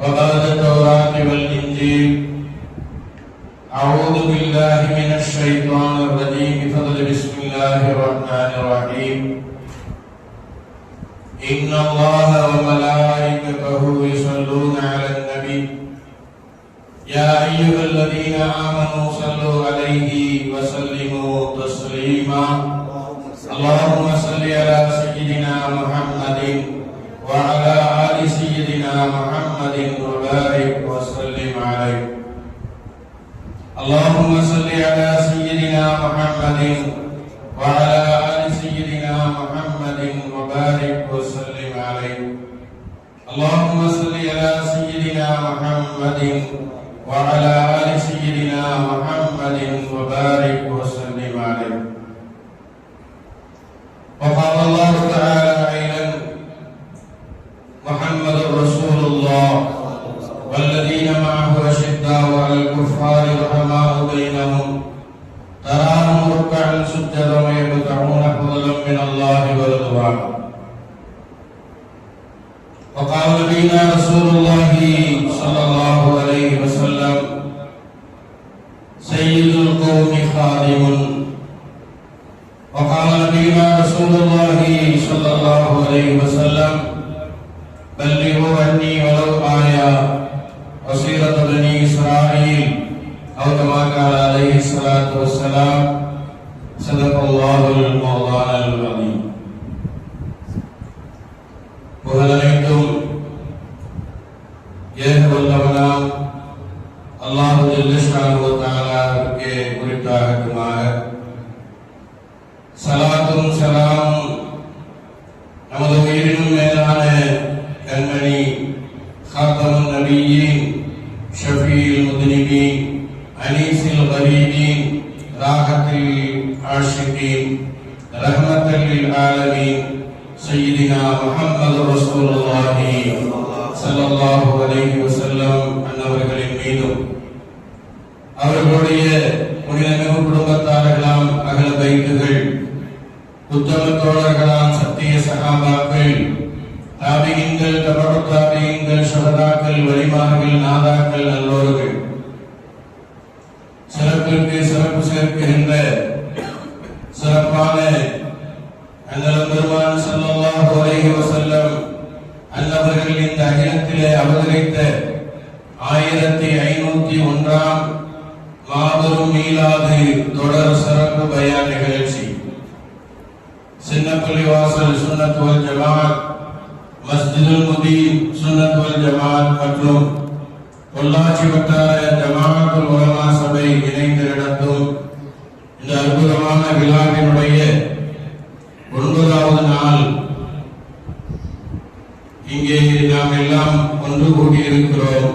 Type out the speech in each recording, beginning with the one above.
وبعد التوراة والإنجيل. أعوذ بالله من الشيطان الرجيم. بفضل بسم الله الرحمن الرحيم. إن الله وملائكته يصلون على النبي يا أيها الذين آمنوا صلوا عليه وسلموا تسليما. اللهم صل على سيدنا محمد وعلى آل سيدنا محمد وبارك وسلم عليه. اللهم صل على سيدنا محمد وعلى آل سيدنا محمد وبارك وسلم عليه. اللهم صل على سيدنا محمد وعلى آل سيدنا محمد وبارك وسلم عليه. وقال الله تعالى أيضا: محمد رسول الله والذين معه أشداء على الكفار رحماء بينهم تراهم ركعا سجدا ويبتغون فضلا من الله ورضوانه. وقال نبينا رسول الله صلى الله عليه وسلم: سيد القوم خادم. وقال نبينا رسول الله صلى الله عليه وسلم: بلغوا عني ولو آية وسيرة بني إسرائيل، أو كما قال عليه الصلاة والسلام. صدق الله المولانا العظيم. புகழனைத்தும் ஏக வல்லவனாம் அல்லாஹ் ஜல்ல ஷானஹு வ தஆலாவுக்கே உரித்தாகட்டுமாக. ஸலாத்தும் ஸலாமும் நமது உயிரினும் மேலான கண்மணி காத்தமுன் நபியீன் ஷஃபீல் முத்னிபீன் அனீஸில் கரீபீன் ராஹத்தில் ஆஷிகீன் ரஹ்மத்தல் லில் ஆலமீன் சய்யிதினா முஹம்மது ரசூலுல்லாஹி ஸல்லல்லாஹு அலைஹி வஸல்லம் அன்னவர்களின் மீதும் அவர்களுடைய புனிதமிகு குடும்பத்தார்களாம் அகல பைத்துகள், உத்தம தோழர்களாம் சத்திய சஹாபாக்கள், தாபியீன்கள், தபஉ தாபியீன்கள், ஷஹதாக்கள், வலிமார்கள், நாதாக்கள், நல்லோர்கள், சிறப்பிற்கு சிறப்பு சேர்க்கின்ற சிறப்பான அண்ணல் பெருமான் ஸல்லல்லாஹு அலைஹி வஸல்லம் அன்னவர்கள் இந்த அகிலத்திலே அவதரித்த 1501ஆம் மாபெரும் மீலாது தொடர் சிறப்பு பயான் நிகழ்ச்சி சின்னப்பள்ளிவாசல் சுன்னத் வல் ஜமாஅத், மஸ்ஜிதுல் முதீன் சுன்னத் வல் ஜமாஅத் மற்றும் பொள்ளாச்சி வட்டார ஜமாஅத்துல் உலமா சபை இணைந்து நடத்தும் இந்த அற்புதமான விழாவினுடைய 9வது நாள் இங்கே நாம் எல்லாம் ஒன்று கூடியிருக்கிறோம்.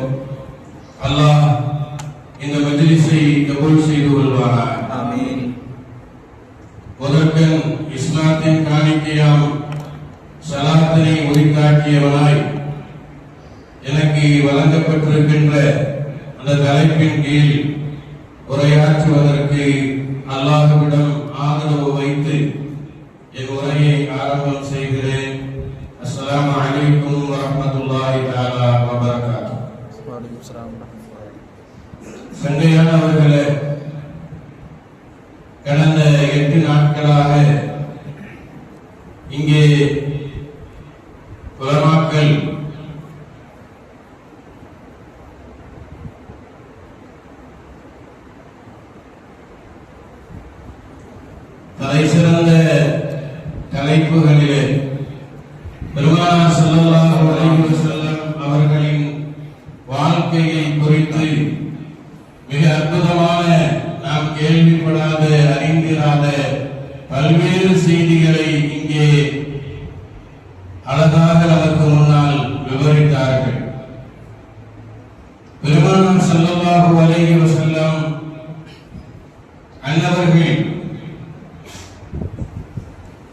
அல்லாஹ் இந்த மஜ்லிஸை கபூல் செய்து கொள்வானாக. ஆமீன். முதற்கண் இஸ்லாத்தின் காணிக்கையாம் ஸலாத்தினை உரித்தாக்கியவனாய் எனக்கு வழங்கப்பட்டிருக்கின்ற அந்த தலைப்பின் கீழ் உரையாற்றுவதற்கு அல்லாஹ்விடம் ஆதரவு வைத்து என் உரையை ஆரம்பம் செய்கிறேன். அஸ்ஸலாமு அலைக்கும் வரஹ்மத்துல்லாஹி தஆலா வ பரகாத்துஹு. வஅலைக்கும் ஸலாம் வரஹ்மத்துல்லாஹி. சங்கையானவர்களே, கடந்த 8 நாட்களாக இங்கே உலமாக்கள் தலைசிறந்த தலைப்புகளிலே பெருமானார் ஸல்லல்லாஹு அலைஹி வஸல்லம் அவர்களின் வாழ்க்கையை குறித்து மிக அற்புதமான, நாம் கேள்விப்படாத, அறிந்திராத பல்வேறு செய்திகளை இங்கே அழகாக நமக்கு முன்னால் விவரித்தார்கள். பெருமானார் ஸல்லல்லாஹு அலைஹி வஸல்லம் அன்னவர்கள்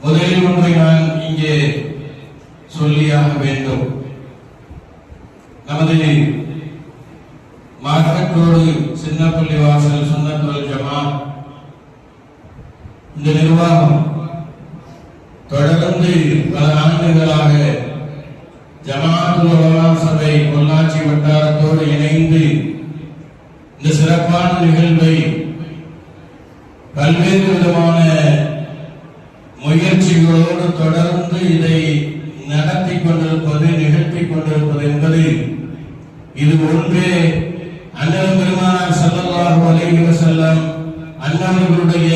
முதலில் ஒன்றை நான் இங்கே சொல்லியாக வேண்டும். நமது மார்க்கத்தோடு சின்னப்பள்ளிவாசல் சுன்னத் வல் ஜமாஅத் இந்த நிர்வாகம் தொடர்ந்து பல ஆண்டுகளாக ஜமாஅத்துல் உலமா சபை பொள்ளாச்சி ஊராட்சி வட்டாரத்தோடு இணைந்து இந்த சிறப்பான நிகழ்வை பல்வேறு விதமான முயற்சிகளோடு தொடர்ந்து இதை நடத்தி கொண்டிருப்பது, நிகழ்த்தி கொண்டிருப்பது என்பது இது ஒன்றே அண்ணல் பெருமானார் ஸல்லல்லாஹு அலைஹி வஸல்லம் அன்னவர்களுடைய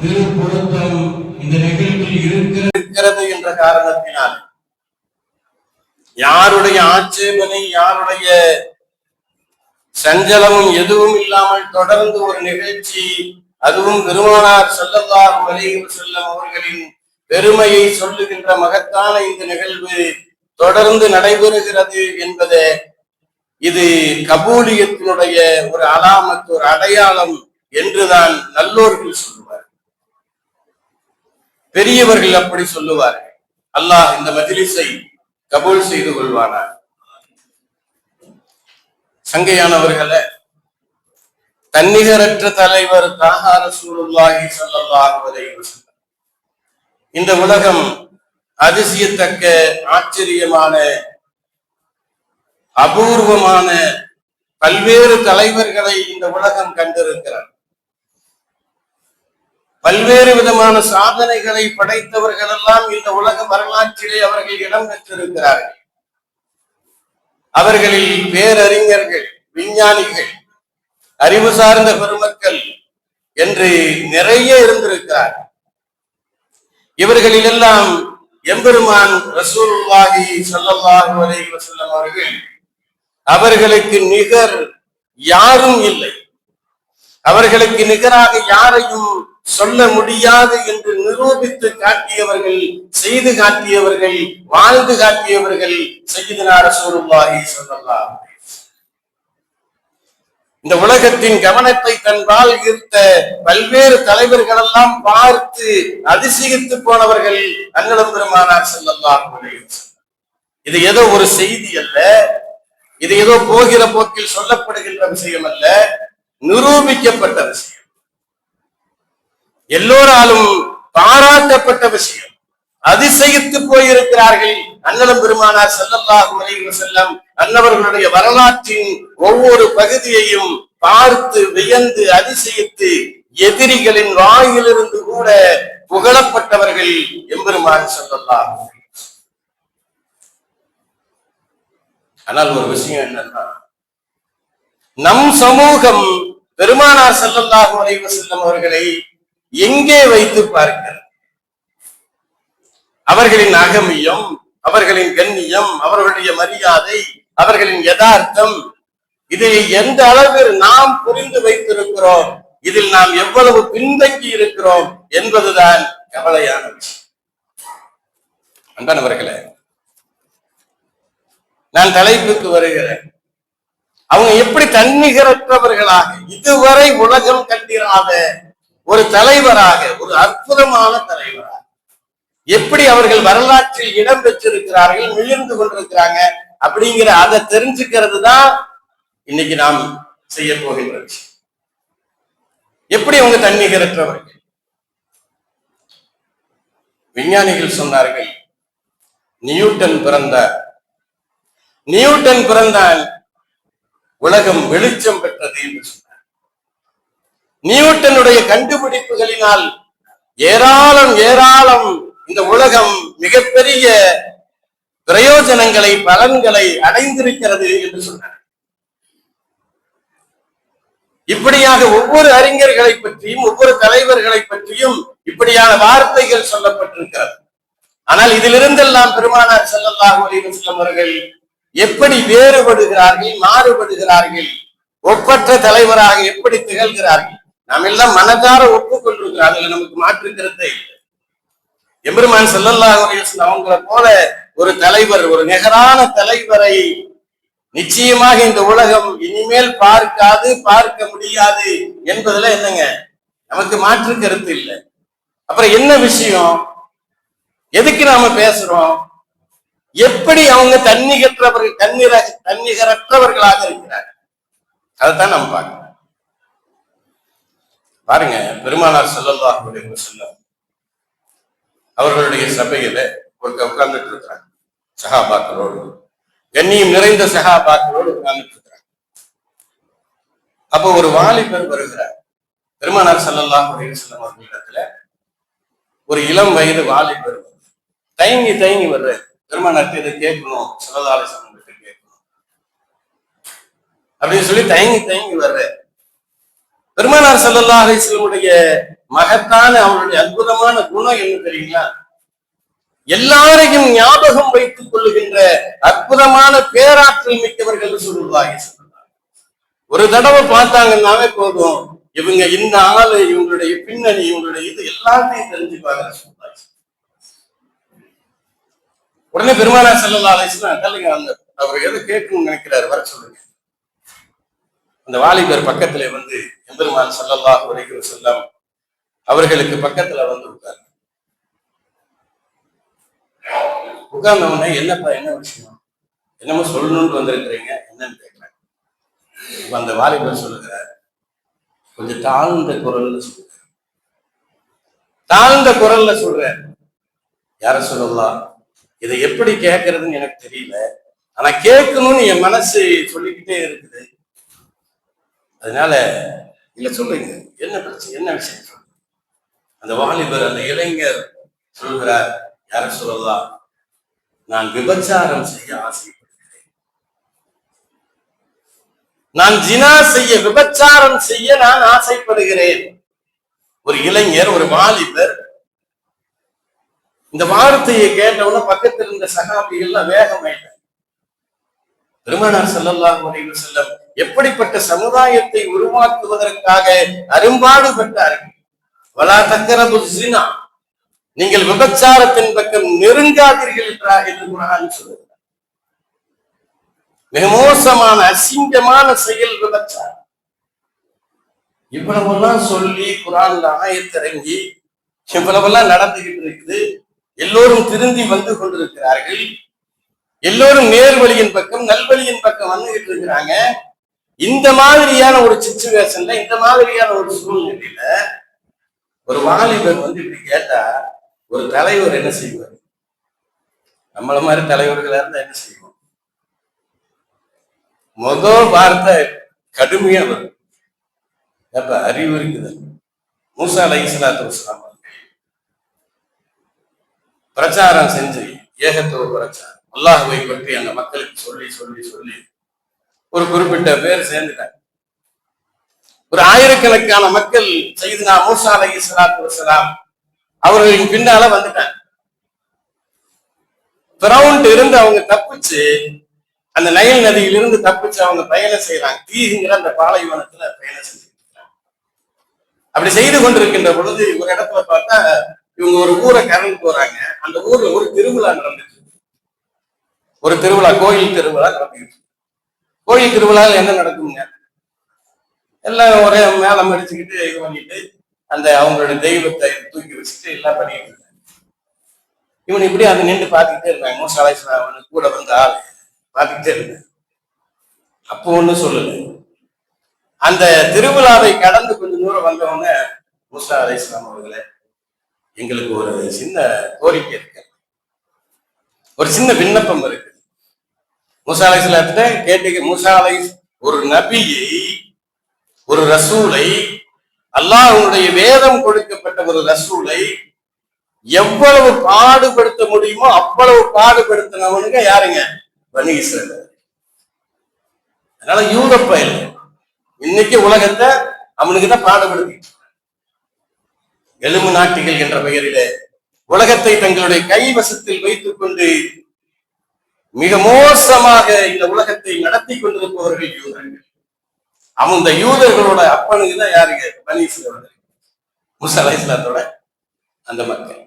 திருப்பொருத்தம் இந்த நிகழ்வில் இருக்கிறது என்ற காரணத்தினால் யாருடைய ஆட்சேபனை, யாருடைய சஞ்சலமும் எதுவும் இல்லாமல் தொடர்ந்து ஒரு நிகழ்ச்சி, அதுவும் பெருமானார் ஸல்லல்லாஹு அலைஹி வஸல்லம் அவர்களின் பெருமையை சொல்லுகின்ற மகத்தான இந்த நிகழ்வு தொடர்ந்து நடைபெறுகிறது என்பது இது கபூலியத்தினுடைய ஒரு அலாமத், ஒரு அடையாளம் என்றுதான் நல்லோர்கள் சொல்லுவார், பெரியவர்கள் அப்படி சொல்லுவார்கள். அல்லாஹ் இந்த மஜ்லிஸை கபூல் செய்து கொள்வானார். சங்கையானவர்களே, தன்னிகரற்ற தலைவர் தாஹா ரசூலுல்லாஹி ஸல்லல்லாஹு அலைஹி வஸல்லம் இந்த உலகம் அதிசயத்தக்க ஆச்சரியமான அபூர்வமான பல்வேறு தலைவர்களை இந்த உலகம் கண்டிருக்கிறார். பல்வேறு விதமான சாதனைகளை படைத்தவர்கள் எல்லாம் இந்த உலக வரலாற்றிலே அவர்கள் இடம் பெற்றிருக்கிறார்கள். அவர்களில் பேரறிஞர்கள், விஞ்ஞானிகள், அறிவு சார்ந்த பெருமக்கள் என்று நிறைய இருந்திருக்கிறார்கள். இவர்களில் எல்லாம் எம்பெருமான் ரசூலுல்லாஹி ஸல்லல்லாஹு அலைஹி வஸல்லம் அவர்களுக்கு நிகர் யாரும் இல்லை, அவர்களுக்கு நிகராக யாரையும் சொல்ல முடியாது என்று நிரூபித்து காட்டியவர்கள், செய்து காட்டியவர்கள், வாழ்ந்து காட்டியவர்கள் சய்யிதுனா ரசூலுல்லாஹி ஸல்லல்லாஹு அலைஹி வஸல்லம். இந்த உலகத்தின் கவனத்தை தன்பால் ஈர்த்த பல்வேறு தலைவர்கள் எல்லாம் பார்த்து அதிசயித்து போனவர்கள் அண்ணல் பெருமானார் ஸல்லல்லாஹு அலைஹி வஸல்லம். இது ஏதோ ஒரு செய்தி அல்ல, இது ஏதோ போகிற போக்கில் சொல்லப்படுகின்ற விஷயம் அல்ல, நிரூபிக்கப்பட்ட விஷயம், எல்லோராலும் பாராட்டப்பட்ட விஷயம். அதிசயித்து போயிருக்கிறார்கள் அண்ணல் பெருமானார் ஸல்லல்லாஹு அலைஹி வஸல்லம். அன்னவர்களுடைய வரலாற்றின் ஒவ்வொரு பகுதியையும் பார்த்து வியந்து அதிசயித்து எதிரிகளின் வாயிலிருந்து கூட புகழப்பட்டவர்கள் எம்பெருமான் ஸல்லல்லாஹு அலைஹி வஸல்லம். ஆனால் ஒரு விஷயம் என்னன்னா, நம் சமூகம் பெருமானார் ஸல்லல்லாஹு அலைஹி வஸல்லம் அவர்களை எங்கே வைத்து பார்க்கிறது? அவர்களின் அகமியம், அவர்களின் கண்ணியம், அவர்களுடைய மரியாதை, அவர்களின் யதார்த்தம், இதை எந்த அளவில் நாம் புரிந்து வைத்திருக்கிறோம், இதில் நாம் எவ்வளவு பின்தங்கி இருக்கிறோம் என்பதுதான் கவலையான விஷயம். அன்பானவர்களே, நான் தலைப்புக்கு வருகிறேன். அவங்க எப்படி தன்னிகரற்றவர்களாக, இதுவரை உலகம் கண்டிராத ஒரு தலைவராக, ஒரு அற்புதமான தலைவராக எப்படி அவர்கள் வரலாற்றில் இடம் பெற்றிருக்கிறார்கள், மிளிர்ந்து கொண்டிருக்கிறாங்க அப்படிங்கிற அதை தெரிஞ்சுக்கிறது தான் இன்னைக்கு நாம் செய்ய போகின்ற விஷயம். எப்படி அவங்க தன்னிகரற்றவர்கள்? விஞ்ஞானிகள் சொன்னார்கள், நியூட்டன் பிறந்தால் உலகம் வெளிச்சம் பெற்றது என்று சொன்னார். நியூட்டனுடைய கண்டுபிடிப்புகளினால் ஏராளம் இந்த உலகம் மிகப்பெரிய பிரயோஜனங்களை, பலன்களை அடைந்திருக்கிறது என்று சொன்னார். இப்படியாக ஒவ்வொரு அறிஞர்களை பற்றியும், ஒவ்வொரு தலைவர்களை பற்றியும் இப்படியான வார்த்தைகள் சொல்லப்பட்டிருக்கிறது. ஆனால் இதிலிருந்தெல்லாம் பெருமானார் ஸல்லல்லாஹு அலைஹி வஸல்லம் அவர்கள் எப்படி வேறுபடுகிறார்கள், மாறுபடுகிறார்கள், ஒப்பற்ற தலைவராக எப்படி திகழ்கிறார்கள்? நாம் எல்லாம் மனதார ஒப்புக்கொண்டிருக்கிறோம், அதுல நமக்கு மாற்று கருத்தை இல்லை. எம்பெருமான் ஸல்லல்லாஹு அலைஹி வஸல்லம் அவங்களை போல ஒரு தலைவர், ஒரு நிகரான தலைவரை நிச்சயமாக இந்த உலகம் இனிமேல் பார்க்க முடியாது என்பதுல என்னங்க நமக்கு மாற்று கருத்து இல்லை. அப்புறம் என்ன விஷயம், எதுக்கு நாம பேசுறோம்? எப்படி அவங்க தன்னிகரற்றவர்களாக இருக்கிறார்கள், அதைத்தான் நம்ம பார்க்கணும். பாருங்க, பெருமானார் ஸல்லல்லாஹு அலைஹி வஸல்லம் அவர்களுடைய சபையில ஒருத்தர் உட்கார்ந்துட்டு இருக்கிறாங்க சஹாபாக்களோடு. கண்ணியம் நிறைந்த சகாபாக்களோடு உட்கார்ந்துட்டு இருக்கிறாங்க. அப்போ ஒரு வாலிபர் வருகிறார். பெருமானார் ஸல்லல்லாஹு அலைஹி வஸல்லம் அவர்களிடத்துல ஒரு இளம் வயது வாலிபர் தயங்கி தயங்கி வர்றாரு. பெருமானாருக்கு இதை கேட்கணும், ஸல்லல்லாஹு அலைஹி வஸல்லம் கேட்கணும் அப்படின்னு சொல்லி தயங்கி தயங்கி வர்றாரு. பெருமானார் ஸல்லல்லாஹு அலைஹி வஸல்லமுடைய மகத்தான அவருடைய அற்புதமான குணம் என்ன தெரியுங்களா? எல்லாரையும் ஞாபகம் வைத்துக் கொள்ளுகின்ற அற்புதமான பேராற்றல் மிக்கவர்கள் ரசூலுல்லாஹி ஸல்லல்லாஹு. ஒரு தடவை பார்த்தாங்கன்னாவே போதும், இவங்க இந்த ஆளு, இவங்களுடைய பின்னணி, இவங்களுடைய இது எல்லாத்தையும் தெரிஞ்சுப்பாங்க ரசூலுல்லாஹி. உடனே பெருமானார் ஸல்லல்லாஹு அலைஹி வஸல்லம் சொல்லுங்க, அந்த அவர் எதை கேட்கணும்னு நினைக்கிறாரு, வர சொல்லுங்க. அந்த வாலிபர் பக்கத்துல வந்து எம்பெருமான் ஸல்லல்லாஹு அலைஹி வஸல்லம் அவர்களுக்கு பக்கத்துல வந்து உட்கார்ந்தவனே, என்னப்பா என்ன விஷயம், என்னமோ சொல்லணும்னு வந்திருக்கிறீங்க, என்னன்னு கேட்கிறேன். அந்த வாலிபர் சொல்லுகிறார், கொஞ்சம் தாழ்ந்த குரல்ல சொல்லுங்க. தாழ்ந்த குரல்ல சொல்றேன், யார சொல்லலாம், இதை எப்படி கேட்கறதுன்னு எனக்கு தெரியல, ஆனா கேட்கணும்னு என் மனசு சொல்லிக்கிட்டே இருக்குது, அதனால இல்ல சொல்லுங்க, என்ன பிரச்சனை, என்ன விஷயம் சொல்லுங்க. அந்த வாலிபர், அந்த இளைஞர் சொல்கிறார், யார சொல்லலாம், நான் விபச்சாரம் செய்ய ஆசைப்படுகிறேன், நான் ஜினா செய்ய, விபச்சாரம் செய்ய நான் ஆசைப்படுகிறேன். ஒரு இளைஞர், ஒரு வாலிபர் இந்த வார்த்தையை கேட்டவுடனே பக்கத்தில் இருந்த சகாபிகள்லாம் வேகமாயிட்டாங்க. பெருமானார் ஸல்லல்லாஹு அலைஹி வஸல்லம் எப்படிப்பட்ட சமுதாயத்தை உருவாக்குவதற்காக அரும்பாடுபட்டார்கள். வலா தக்ரபு ஸினா, நீங்கள் விபச்சாரத்தின் பக்கம் நெருங்காதீர்கள் என்று குர்ஆன் சொல்லுகிறது. மிக மோசமான அசிங்கமான செயல் விபச்சாரம். இவ்வளவெல்லாம் சொல்லி குர்ஆன்ல ஆயத்திறங்கி இவ்வளவெல்லாம் நடந்துகிட்டு இருக்குது. எல்லோரும் திருந்தி வந்து கொண்டிருக்கிறார்கள். எல்லோரும் நேர்வழியின் பக்கம், நல்வழியின் பக்கம் வந்துகிட்டு இருக்கிறாங்க. இந்த மாதிரியான ஒரு சிச்சுவேஷன்ல, இந்த மாதிரியான ஒரு சூழ்நிலையில ஒரு வாலிபர் வந்து இப்படி கேட்டா ஒரு தலைவர் என்ன செய்வார்? நம்மள மாதிரி தலைவர்களா இருந்தா என்ன செய்வோம்? முதல் வார்த்தை கடுமையா வரும், அப்ப அறிவு இருக்குது. மூசா அலைஹிஸ்ஸலாத்து வஸ்ஸலாம் பிரச்சாரம் செஞ்சு, ஏகத்துவ பிரச்சாரம், அல்லாஹ்வை பற்றி அந்த மக்களுக்கு சொல்லி சொல்லி சொல்லி ஒரு குறிப்பிட்ட பேர் சேர்ந்துட்டாங்க. ஒரு ஆயிரக்கணக்கான மக்கள் சையதுனா மூசா அலைஹிஸ்ஸலாத்து வஸ்ஸலாம் அவர்களின் பின்னால வந்துட்டாங்க. ஃபிரௌன் இருந்து அவங்க தப்பிச்சு, அந்த நைல் நதியிலிருந்து தப்பிச்சு அவங்க பயணம் செய்யறாங்க. தீங்கிற அந்த பாலைவனத்துல பயணம் செஞ்சுருக்காங்க. அப்படி செய்து கொண்டிருக்கின்ற பொழுது ஒரு இடத்துல பார்த்தா இவங்க ஒரு ஊரை கடந்து போறாங்க. அந்த ஊர்ல ஒரு திருவிழா நடந்துச்சு. ஒரு திருவிழா, கோயில் திருவிழா நடந்துச்சு. கோயில் திருவிழாவில் என்ன நடக்குங்க, எல்லாம் ஒரே மேளம் அடிச்சுக்கிட்டு இது பண்ணிட்டு அந்த அவங்களுடைய தெய்வத்தை தூக்கி வச்சுட்டு எல்லாம் பண்ணிட்டு இருக்காங்க. இவன் இப்படி அதை நின்று பார்த்துக்கிட்டே இருக்காங்க. மூசா அலைஹிஸ்ஸலாம் கூட வந்து ஆள் பார்த்துக்கிட்டே இருக்காங்க. அப்போ ஒன்றும் சொல்லலை. அந்த திருவிழாவை கடந்து கொஞ்சம் தூரம் வந்தவங்க, மூசா அலைஹிஸ்ஸலாம் அவர்களே, எங்களுக்கு ஒரு சின்ன கோரிக்கை இருக்கு, ஒரு சின்ன விண்ணப்பம் இருக்கு. மூசா அலைஹிஸ்ஸலாத்தை கேட்டு, மூசா அலைஹிஸ்ஸலாம் ஒரு நபியை, ஒரு ரசூலை, அல்லாஹ்வுடைய வேதம் கொடுக்கப்பட்ட ஒரு ரசூலை எவ்வளவு பாடுபடுத்த முடியுமோ அவ்வளவு பாடுபடுத்தினவனுங்க யாருங்க? பனி இஸ்ரவேல். அதனால யூத பயல் இன்னைக்கு உலகத்தை அவனுக்குதான் பாடுபடுத்திட்டு எலும்பு நாட்டிகள் என்ற பெயரிலே உலகத்தை தங்களுடைய கைவசத்தில் வைத்துக் கொண்டு மிக மோசமாக இந்த உலகத்தை நடத்தி கொண்டிருப்பவர்கள் யூதர்கள். அந்த யூதர்களோட அப்பனுக்கு தான் யாருங்க? பனி இஸ்ரவேல், மூசா அலைஹிஸ்ஸலாத்தோட அந்த மக்கள்.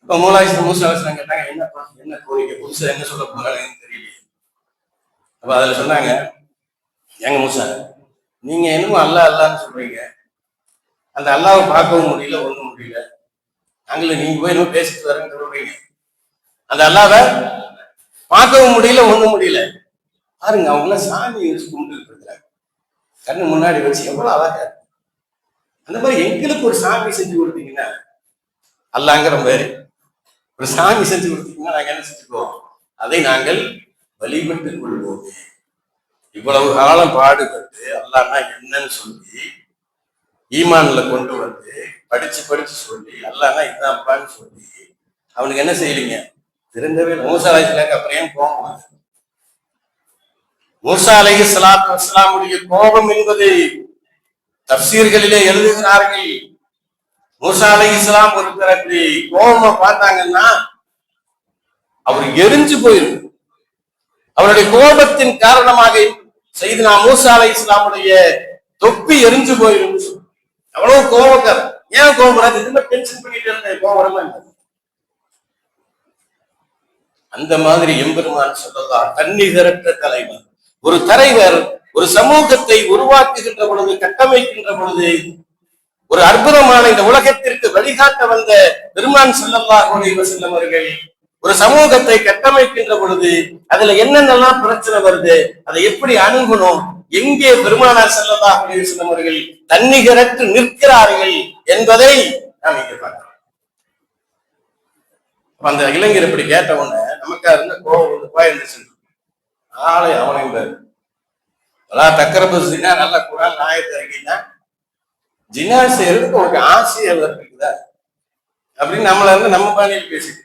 இப்ப மூசா அலைஹிஸ்ஸலாம் கேட்டாங்க, என்னப்பா என்ன கோரிக்கை, புதுசா என்ன சொல்ல போறாங்கன்னு தெரியல. அப்ப அதுல சொன்னாங்க, ஏங்க மூசா, நீங்க என்னமோ அல்லா அல்லான்னு சொல்றீங்க, அந்த அல்லாவை பார்க்கவும் முடியல, ஒண்ணும் முடியல. நாங்களே நீங்க போய் என்ன பேசிட்டு வரேன்னு சொல்றீங்க, அந்த அல்லாவை பார்க்கவும் முடியல, ஒண்ணும் முடியல. பாருங்க, அவங்க எல்லாம் சாமி வச்சு கும்பிட்டு இருக்கிறாங்க, கண்ணு முன்னாடி வச்சு, எவ்வளவு அழகா. அந்த மாதிரி எங்களுக்கு ஒரு சாமி செஞ்சு கொடுத்தீங்கன்னா, அல்லாங்கிற மாதிரி ஒரு சாமி செஞ்சு கொடுத்தீங்கன்னா நாங்க என்ன செஞ்சுக்குவோம்? அதை நாங்கள் வழிபட்டுக் கொள்வோம். இவ்வளவு காலம் பாடுபட்டு அல்லாஹ்னா என்னன்னு சொல்லி ஈமான்ல கொண்டு வந்து படிச்சு சொல்லி அல்லாஹ்னா இதான்ப்பான்னு சொல்லி அவனுக்கு என்ன செய்யலீங்க? திருந்தவே மூசா அலைஹிஸ்ஸலாமுக்கு அப்புறம் ஏன் கோபம் வந்தது? மூசா அலைஹிஸ்ஸலாத்து வஸ்ஸலாமுடைய கோபம் என்பது தஃசீர்களிலே எழுதுகிறார்கள். மூசா அலைஹிஸ்ஸலாம் ஒருத்தர் அப்படி கோபமா பார்த்தாங்கன்னா அவர் எரிஞ்சு போயிருக்கு. அவருடைய கோபத்தின் காரணமாக சையதுனா மூசா அலைஹிஸ்ஸலாமுடைய தொப்பி எரிஞ்சு போயிருக்கு. அவ்வளவு கோபக்காரர். ஏன் கோபம்? இதுமே டென்ஷன் பண்ணிட்டு இருந்த கோபமா இல்லை. அந்த மாதிரி எம்பெருமான் ஸல்லல்லாஹு தன்னிகரற்ற தலைவர். ஒரு தலைவர் ஒரு சமூகத்தை உருவாக்குகின்ற பொழுது, கட்டமைக்கின்ற பொழுது, ஒரு அற்புதமான இந்த உலகத்திற்கு வழிகாட்ட வந்த பெருமான் ஸல்லல்லாஹு அலைஹி வஸல்லம் அவர்கள் ஒரு சமூகத்தை கட்டமைக்கின்ற பொழுது அதுல என்னென்னலாம் பிரச்சனை வருது, அதை எப்படி அணுகணும், எங்கே பெருமானார் ஸல்லல்லாஹு அலைஹி வஸல்லம் அவர்கள் தன்னிகரற்று நிற்கிறார்கள் என்பதை நாம் இங்க பார்க்கிறோம். அந்த இளைஞர் இப்படி கேட்ட உடனே நமக்கா இருந்த கோபம் போயிருந்துச்சு. ஆளை அவனை தக்கரப்பு ஜினா நல்ல குரான் ஆயத்தை இருக்கீங்கன்னா ஜினா செய்யறதுக்கு உங்களுக்கு ஆசையா இருக்குதா அப்படின்னு நம்மள இருந்து நம்ம பாணியில் பேசிட்டு.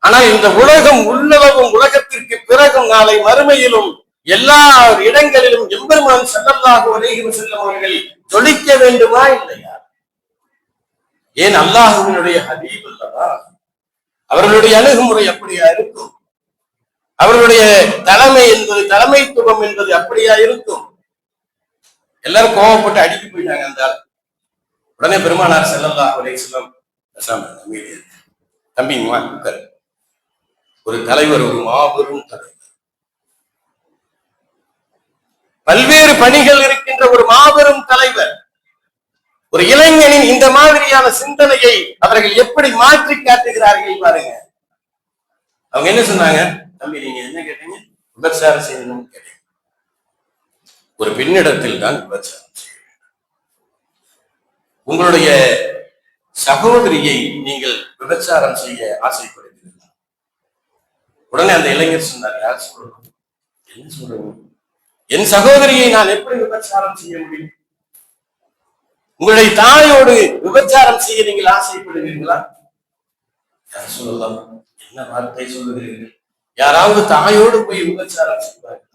ஆனால் இந்த உலகம் உள்ளளவும் உலகத்திற்கு பிறகும் நாளை மறுமையிலும் எல்லா இடங்களிலும் எம்பெருமான் ஸல்லல்லாஹு அலைஹி வஸல்லம் அவர்கள் ஜொலிக்க வேண்டுமா இல்லையா? ஏன் அல்லாஹ்வினுடைய ஹபீப் அல்லவா? அவர்களுடைய அணுகுமுறை அப்படியா இருக்கும்? அவர்களுடைய தலைமை என்பது, தலைமைத்துவம் என்பது அப்படியா இருக்கும்? எல்லாரும் கோபப்பட்டு அடிக்க போயிட்டாங்க. அந்த உடனே பெருமானார் ஸல்லல்லாஹு அலைஹி வஸல்லம் தம்பிங்கம்மா உட்காரு. ஒரு தலைவர், ஒரு மாபெரும் தலைவர், பல்வேறு பணிகள் இருக்கின்ற ஒரு மாபெரும் தலைவர், ஒரு இளைஞனின் இந்த மாதிரியான சிந்தனையை அவர்கள் எப்படி மாற்றி காட்டுகிறார்கள் பாருங்க. அவங்க என்ன சொன்னாங்க? தம்பி நீங்க என்ன கேட்டீங்க? விபச்சாரம் செய்யணும்னு கேட்டீங்க. ஒரு பெண்ணிடத்தில் தான் விபச்சாரம் செய்ய வேண்டும். உங்களுடைய சகோதரியை நீங்கள் விபச்சாரம் செய்ய ஆசைப்படுகிறீர்களா? உடனே அந்த இளைஞர் சொன்னார், யார் சொல்லணும்? என்ன சொல்றீங்க? என் சகோதரியை நான் எப்படி விபச்சாரம் செய்ய முடியும்? உங்களுடைய தாயோடு விபச்சாரம் செய்ய நீங்கள் ஆசைப்படுவீர்களா? யார் சொல்லலாம்? என்ன வார்த்தை சொல்லுகிறீர்கள்? யாராவது தாயோடு போய் விபச்சாரம் செய்வார்கள்?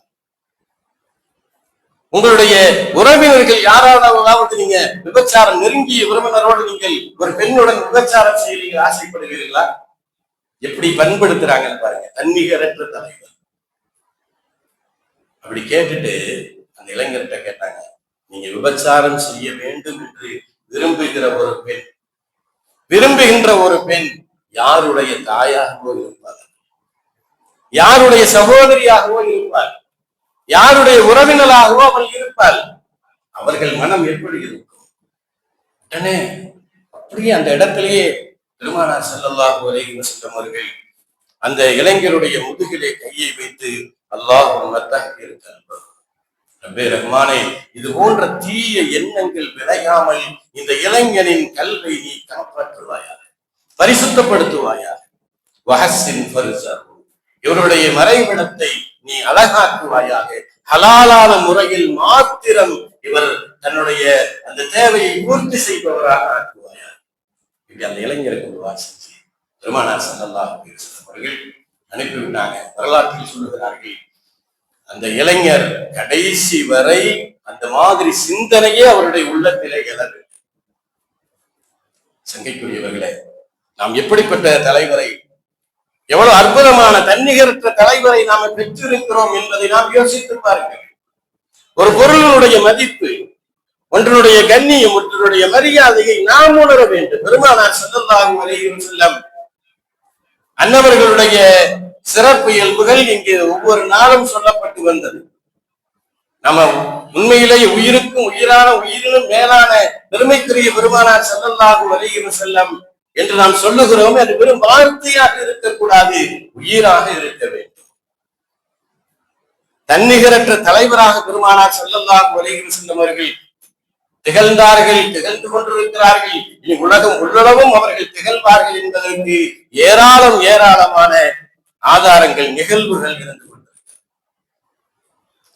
உங்களுடைய உறவினர்கள் யாராவது நீங்க விபச்சாரம், நெருங்கிய உறவினரோடு நீங்கள் ஒரு பெண்ணுடன் விபச்சாரம் செய்ய நீங்கள் ஆசைப்படுவீர்களா? எப்படி பண்படுத்துறாங்கன்னு பாருங்க. தன்னிகரற்ற தலைவர். அப்படி கேட்டுட்டு அந்த இளைஞர்கிட்ட கேட்டாங்க, நீங்க விபச்சாரம் செய்ய வேண்டும் என்று விரும்புகின்ற ஒரு பெண் யாருடைய தாயாகவோ இருப்பார், யாருடைய சகோதரியாகவோ இருப்பார், யாருடைய உறவினராகவோ அவள் இருப்பாள், அவர்கள் மனம் எப்படி இருக்கும்? உடனே அப்படியே அந்த இடத்திலேயே பெருமானார் ஸல்லல்லாஹு அலைஹி வஸல்லம் அவர்கள் அந்த இளைஞருடைய முதுகிலே கையை வைத்து அல்லாஹும்ம தஹ்ஹிர் கல்பஹு, ரப்பே ரஹ்மானே, இது போன்ற தீய எண்ணங்கள் விளையாமல் இந்த இளைஞனின் கல்வை நீ காப்பாற்றுவாயாக, பரிசுத்தப்படுத்துவாயாக. வஹஸ்ஸின் ஃபர்ஜஹு, இவருடைய மறைவிடத்தை நீ அழகாக்குவாயாக. ஹலாலான முறையில் மாத்திரம் இவர் தன்னுடைய அந்த தேவையை பூர்த்தி செய்பவராக ஆக்குவாயாக. இப்படி அந்த இளைஞருக்கு ஒரு வாசனை பெருமானார் ஸல்லல்லாஹு அலைஹி வஸல்லம் அவர்கள் அனுப்பிவிட்டாங்க. வரலாற்றில் சொல்லுகிறார்கள், அந்த இளைஞர் கடைசி வரை அந்த மாதிரி சிந்தனையே அவருடைய உள்ளத்திலே எழவில்லை. சங்கைக்குரியவர்களே, நாம் எப்படிப்பட்ட தலைவரை, எவ்வளவு அற்புதமான தன்னிகரற்ற தலைவரை நாம் பெற்றிருக்கிறோம் என்பதை நாம் யோசித்து பாருங்கள். ஒரு பொருளினுடைய மதிப்பு, ஒன்றினுடைய கண்ணியம், ஒன்றினுடைய மரியாதையை நாம் உணர வேண்டும். பெருமானார் ஸல்லல்லாஹு அலைஹி வஸல்லம் அன்னவர்களுடைய சிறப்பு இயல்புகள் இங்கே ஒவ்வொரு நாளும் சொல்லப்பட்டு வந்தது. நம்ம உண்மையிலேயே உயிருக்கும் உயிரான, உயிரினும் மேலான பெருமைக்குரிய பெருமானார் ஸல்லல்லாஹு அலைஹி வஸல்லம் என்று நாம் சொல்லுகிறோம். அது வெறும் வார்த்தையாக இருக்கக்கூடாது, உயிராக இருக்க வேண்டும். தன்னிகரற்ற தலைவராக பெருமானார் ஸல்லல்லாஹு அலைஹி வஸல்லம் அவர்கள் திகழ்ந்தார்கள், திகழ்ந்து கொண்டிருக்கிறார்கள், இனி உலகம் உள்ளளவும் அவர்கள் திகழ்வார்கள் என்பதற்கு ஏராளம் ஏராளமான ஆதாரங்கள், நிகழ்வுகள் இருந்து கொண்டிருக்கிறது.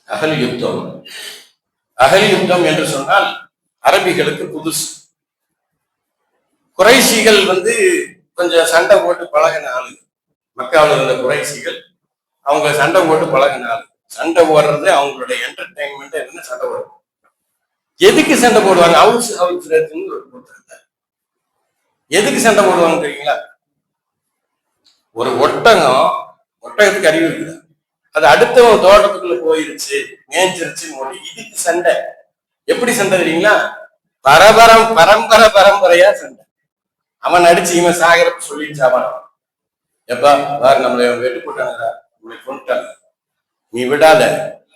அகல் யுத்தம், அகல் யுத்தம் என்று சொன்னால் அரபிகளுக்கு புதுசு. குறைஷிகள் கொஞ்சம் சண்டை போட்டு பழகின ஆளு. மக்காவில் இருந்த குறைஷிகள் அவங்க சண்டை போட்டு பழகின ஆளு. சண்டை போடுறது அவங்களுடைய என்டர்டைன்மெண்ட். என்ன சண்டை போடுறது? எதுக்கு சண்டை போடுவாங்க? ஹவுஸ் ஹவுஸ் ஒரு கூட்டம். எதுக்கு சண்டை போடுவாங்க தெரியுங்களா? ஒரு ஒட்டகத்துக்கு அறிவு இருக்குது, அது அடுத்தவன் தோட்டத்துக்குள்ள போயிருச்சு, மேய்ஞ்சிருச்சு, இதுக்கு சண்டை. எப்படி சண்டை தெரியுங்களா? பரம்பரையா சண்டை. அவன் அடிச்சு இவன் சாகிறப்ப சொல்லிடுச்சு. அவன் எப்பா பாரு, நம்மளை வெட்டு போட்டாங்க, நம்மளை கொண்டுட்டாங்க, நீ விடாத,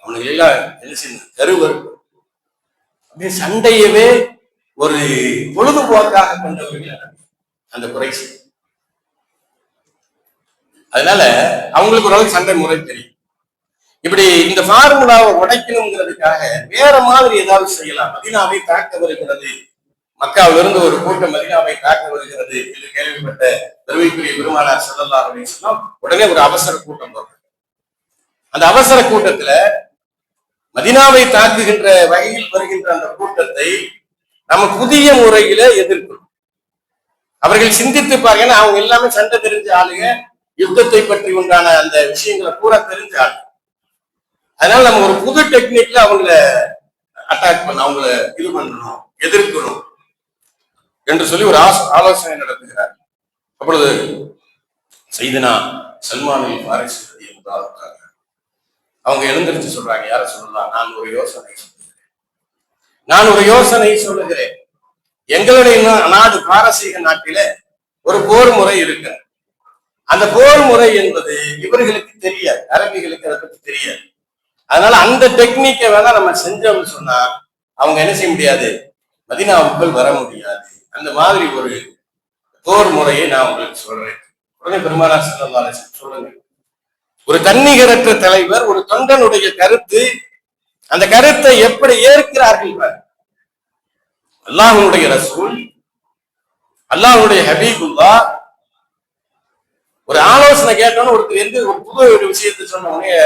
அவனுக்கு எல்லாம் என்ன செய்யணும், கருவறுப்பு. அப்படியே சண்டையவே ஒரு பொழுதுபோக்காக கொண்டவர்கள் அந்த குறைசி. அதனால அவங்களுக்கு ஓரளவுக்கு சண்டை முறை தெரியும். இப்படி இந்த ஃபார்முலாவை உடைக்கணுங்கிறதுக்காக வேற மாதிரி ஏதாவது செய்யலாம். மதீனாவை தாக்க வருகிறது, மக்காவிலிருந்து ஒரு கூட்டம் மதீனாவை தாக்க வருகிறது என்று கேள்விப்பட்ட பெருமைக்குரிய பெருமானார் ஸல்லல்லாஹு அலைஹி வஸல்லம் உடனே ஒரு அவசர கூட்டம் வரும். அந்த அவசர கூட்டத்துல மதீனாவை தாக்குகின்ற வகையில் வருகின்ற அந்த கூட்டத்தை நம்ம புதிய முறையில எதிர்க்கணும். அவர்கள் சிந்தித்து பாருங்க, அவங்க எல்லாமே சண்டை தெரிஞ்ச ஆளுங்க, யுத்தத்தை பற்றி உண்டான அந்த விஷயங்களை பூரா தெரிஞ்ச ஆளு. அதனால நம்ம ஒரு புது டெக்னிக்ல அவங்கள அட்டாக் பண்ண, அவங்கள இது பண்ணணும், எதிர்க்கணும் என்று சொல்லி ஒரு ஆலோசனை நடத்துகிறார். அப்பொழுது சையதுனா சல்மான் அல் ஃபாரிஸி ரலியல்லாஹு அன்ஹு அவங்க எழுந்திருச்சு சொல்றாங்க, யார சொல்லலாம், நான் ஒரு யோசனை சொல்லுகிறேன். எங்களுடைய நாடு பாரசீக நாட்டில ஒரு போர் முறை இருக்கு. அந்த போர் முறை என்பது இவர்களுக்கு தெரியாது, அரபிகளுக்கு அதை பத்தி தெரியாது. அதனால அந்த டெக்னிக்கை வேணா நம்ம செஞ்சோம்னு சொன்னா அவங்க என்ன செய்ய முடியாது, மதீனாவுக்குள் வர முடியாது. அந்த மாதிரி ஒரு போர் முறையை நான் உங்களுக்கு சொல்றேன். உடனே பெருமானார் ஸல்லல்லாஹு அலைஹி வஸல்லம் சொல்லுங்க, ஒரு தன்னிகரற்ற தலைவர், ஒரு தொண்டனுடைய கருத்து, அந்த கருத்தை எப்படி ஏற்கிறார்கள்? அல்லாஹ்வுடைய ரசூல், அல்லாஹ்வுடைய ஹபீபுல்லாஹ் ஒரு ஆலோசனை கேட்டோன்னு ஒருத்தர் ஒரு புது விஷயத்தை சொன்ன உடனே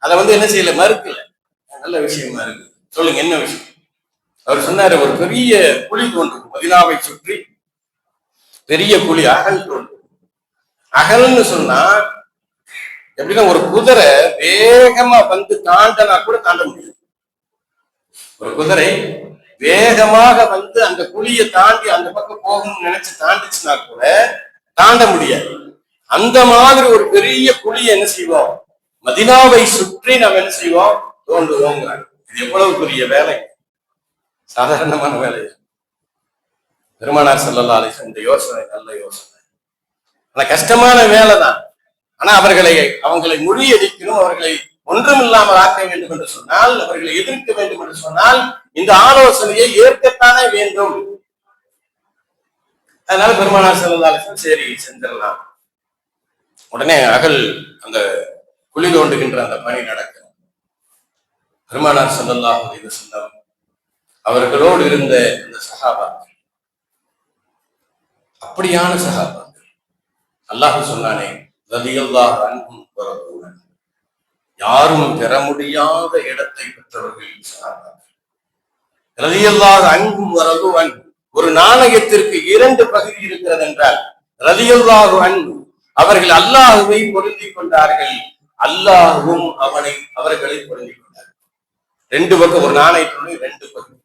அதை என்ன செய்யல, மறுக்கல. நல்ல விஷயமா இருக்கு, சொல்லுங்க என்ன விஷயம்? அவர் சொன்னாரு, ஒரு பெரிய குழி தோன்றும் மதீனாவை சுற்றி, பெரிய குழி, அகல் தோன்றும். அகல்னு சொன்னா எப்படின்னா ஒரு குதிரை வேகமா தாண்டனா கூட தாண்ட முடியாது. ஒரு குதிரை வேகமாக அந்த குழியை தாண்டி அந்த பக்கம் போகணும்னு நினைச்சு தாண்டிச்சுன்னா கூட தாண்ட முடியாது. அந்த மாதிரி ஒரு பெரிய குழியை என்ன செய்வோம், மதீனாவை சுற்றி நாம் என்ன செய்வோம், தோண்டுவோங்கிறாங்க. இது எவ்வளவு பெரிய வேலை, சாதாரணமான வேலை. பெருமானார் ஸல்லல்லாஹு அலைஹி வஸல்லம் இந்த யோசனை நல்ல யோசனை, ஆனா கஷ்டமான வேலை தான். ஆனா அவங்களை முறியடிக்கணும், அவர்களை ஒன்றுமில்லாமல் ஆக்க வேண்டும் என்று சொன்னால், அவர்களை எதிர்க்க வேண்டும் என்று சொன்னால் இந்த ஆலோசனையை ஏற்கத்தானே வேண்டும். அதனால பெருமானார் ஸல்லல்லாஹு அலைஹி வஸல்லம் சரி செஞ்சிடலாம். உடனே அந்த குழி தோண்டுகின்ற அந்த பணி நடக்கும். பெருமானார் ஸல்லல்லாஹு அலைஹி வஸல்லம் அவர்களோடு இருந்த அந்த சஹாபாக்கள் அப்படியான சஹாபாக்கள். அல்லாஹ் சொன்னானே, ரலியல்லாஹு அன்ஹும் வரது, யாரும் பெற முடியாத இடத்தை பெற்றவர்கள் சஹாபாக்கள். ரலியல்லாஹு அன்ஹும் வரது. ஒரு நாணயத்திற்கு 2 பகுதி இருக்கிறது என்றால் ரலியல்லாஹு அன்ஹு அவர்கள் அல்லாஹுவை பொருந்திக் கொண்டார்கள், அல்லாஹுவும் அவர்களை பொருந்திக் கொண்டார்கள். 2 பக்கம், ஒரு நாணயத்தினுடைய 2 பகுதி.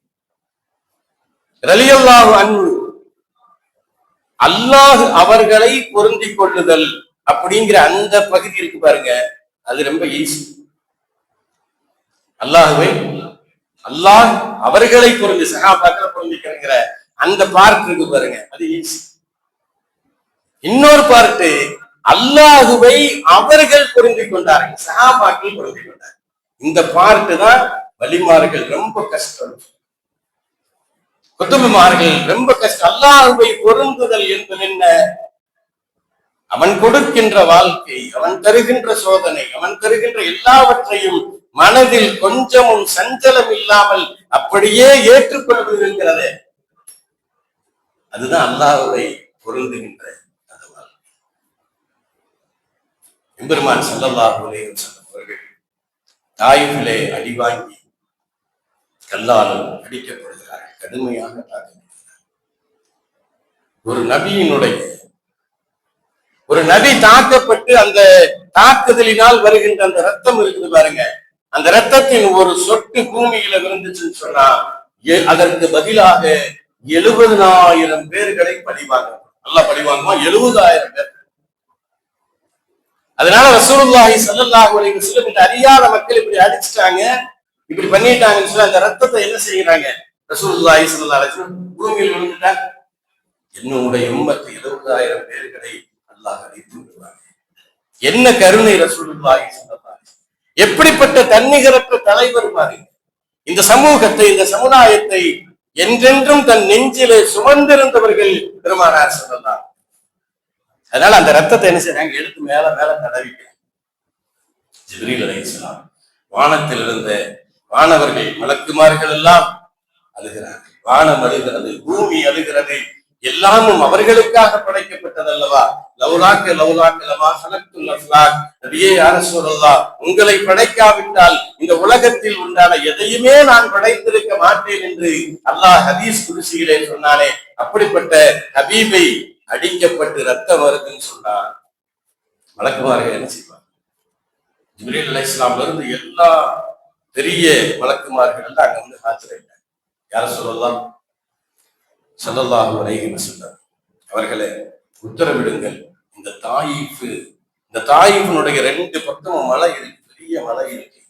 ரலியல்லாஹு அன்ஹு அல்லாஹ் அவர்களை பொருந்திக் கொள்ளுதல் அப்படிங்கிற அந்த பகுதி இருக்கு பாருங்க, அது ரொம்ப ஈஸி. அல்லாஹ் அவர்களை பொருந்தி சஹாபாக்களை பொருந்திக்கிற அந்த பார்ட் இருக்கு பாருங்க, அது ஈஸி. இன்னொரு பார்ட்டு, அல்லாஹுவை அவர்கள் பொருந்திக் கொண்டார்கள், சஹாபாக்கள் பொருந்திக் கொண்டார்கள். இந்த பார்ட்டு தான் வலிமார்கள் ரொம்ப கஷ்டம், குதுபுமார்கள் ரொம்ப கஷ்டம். அல்லாஹுவை பொருந்துதல் என்பது என்ன? அவன் கொடுக்கின்ற வாழ்க்கை, அவன் தருகின்ற சோதனை, அவன் தருகின்ற எல்லாவற்றையும் மனதில் கொஞ்சமும் சஞ்சலம் இல்லாமல் அப்படியே ஏற்றுக்கொள்வது இருக்கிறது, அதுதான் அல்லாஹ்வை பொருந்துகின்ற அந்த வாழ்க்கை. எம்பெருமான் ஸல்லல்லாஹு அலைஹி வஸல்லம் அவர்கள் தாயிஃபிலே அடி வாங்கி கல்லால் அடிக்கப்படுகிறார்கள், கடுமையாக தாக்கப்படுகிறார். ஒரு நபி தாக்கப்பட்டு அந்த தாக்குதலினால் வருகின்ற அந்த ரத்தம் இருக்குது பாருங்க, அந்த ரத்தத்தின் ஒரு சொட்டு பூமியில விழுந்துச்சுன்னு சொன்னா அதற்கு பதிலாக 70,000 பேர்களை பழிவாங்க. நல்லா பழிவாங்குமா? 70,000 பேர். அதனால ரசூலுல்லாஹி ஸல்லல்லாஹு அலைஹி வஸல்லம் இந்த அறியாத மக்கள் இப்படி அடிச்சுட்டாங்க, இப்படி பண்ணிட்டாங்கன்னு சொல்லி அந்த ரத்தத்தை என்ன செய்யறாங்க, ரசூலுல்லாஹி ஸல்லல்லாஹு அலைஹி வஸல்லம் பூமியில் விழுந்துட்டா என்னுடைய உம்மத்து 70,000 பேர்களை அல்லாஹ் அழித்து விடுவாங்க. என்ன கருணை ரசூலுல்லாஹி ஸல்லல்லாஹு அலைஹி வஸல்லம்! எப்படிப்பட்ட தன்னிகரற்ற தலைவர் பாருங்க. இந்த சமூகத்தை, இந்த சமுதாயத்தை என்றென்றும் தன் நெஞ்சிலே சுமந்திருந்தவர்கள் பெருமானார் ஸல்லல்லாஹு. அதனால அந்த ரத்தத்தை என்ன செய்றாங்க, எடுத்து மேல மேல தடவிக்கிறாங்க. ஜிப்ரீல் அலைஹிஸ்ஸலாம், வானத்தில் இருந்த வானவர்கள், மலக்குமார்கள் எல்லாம் அழுகிறார்கள். வானம் அழுகிறது, பூமி அழுகிறது, எல்லாமும் அவர்களுக்காக படைக்கப்பட்டதல்லவா. லவ்லாக்க லவ்லாக்க லமா ஹலக்துல் அஃப்லாக். நபியே யா ரசூலல்லாஹ், உங்களை படைக்காவிட்டால் இந்த உலகத்தில் உண்டான எதையுமே நான் படைத்திருக்க மாட்டேன் என்று அல்லாஹ் ஹதீஸ் குர்சியிலே சொன்னானே, அப்படிப்பட்ட ஹபீபை அடிக்கப்பட்டு ரத்தம் வருதுன்னு சொன்னார். மலக்குமார்கள் என்ன செய்வாங்க? ஜிப்ரீல் அலைஹிஸ்ஸலாம்ல இருந்து எல்லா பெரிய மலக்குமார்கள் எல்லாம் அங்க வந்து ஆஜராயிட்டாங்க. யார சொல்லலாம்? ஸல்லல்லாஹு அலைஹி வஸல்லம் அவர்களே, உத்தரவிடுங்கள், இந்த தாயிஃபினுடைய 2 பக்கமும் மலை இருக்கு, பெரிய மலை இருக்கு,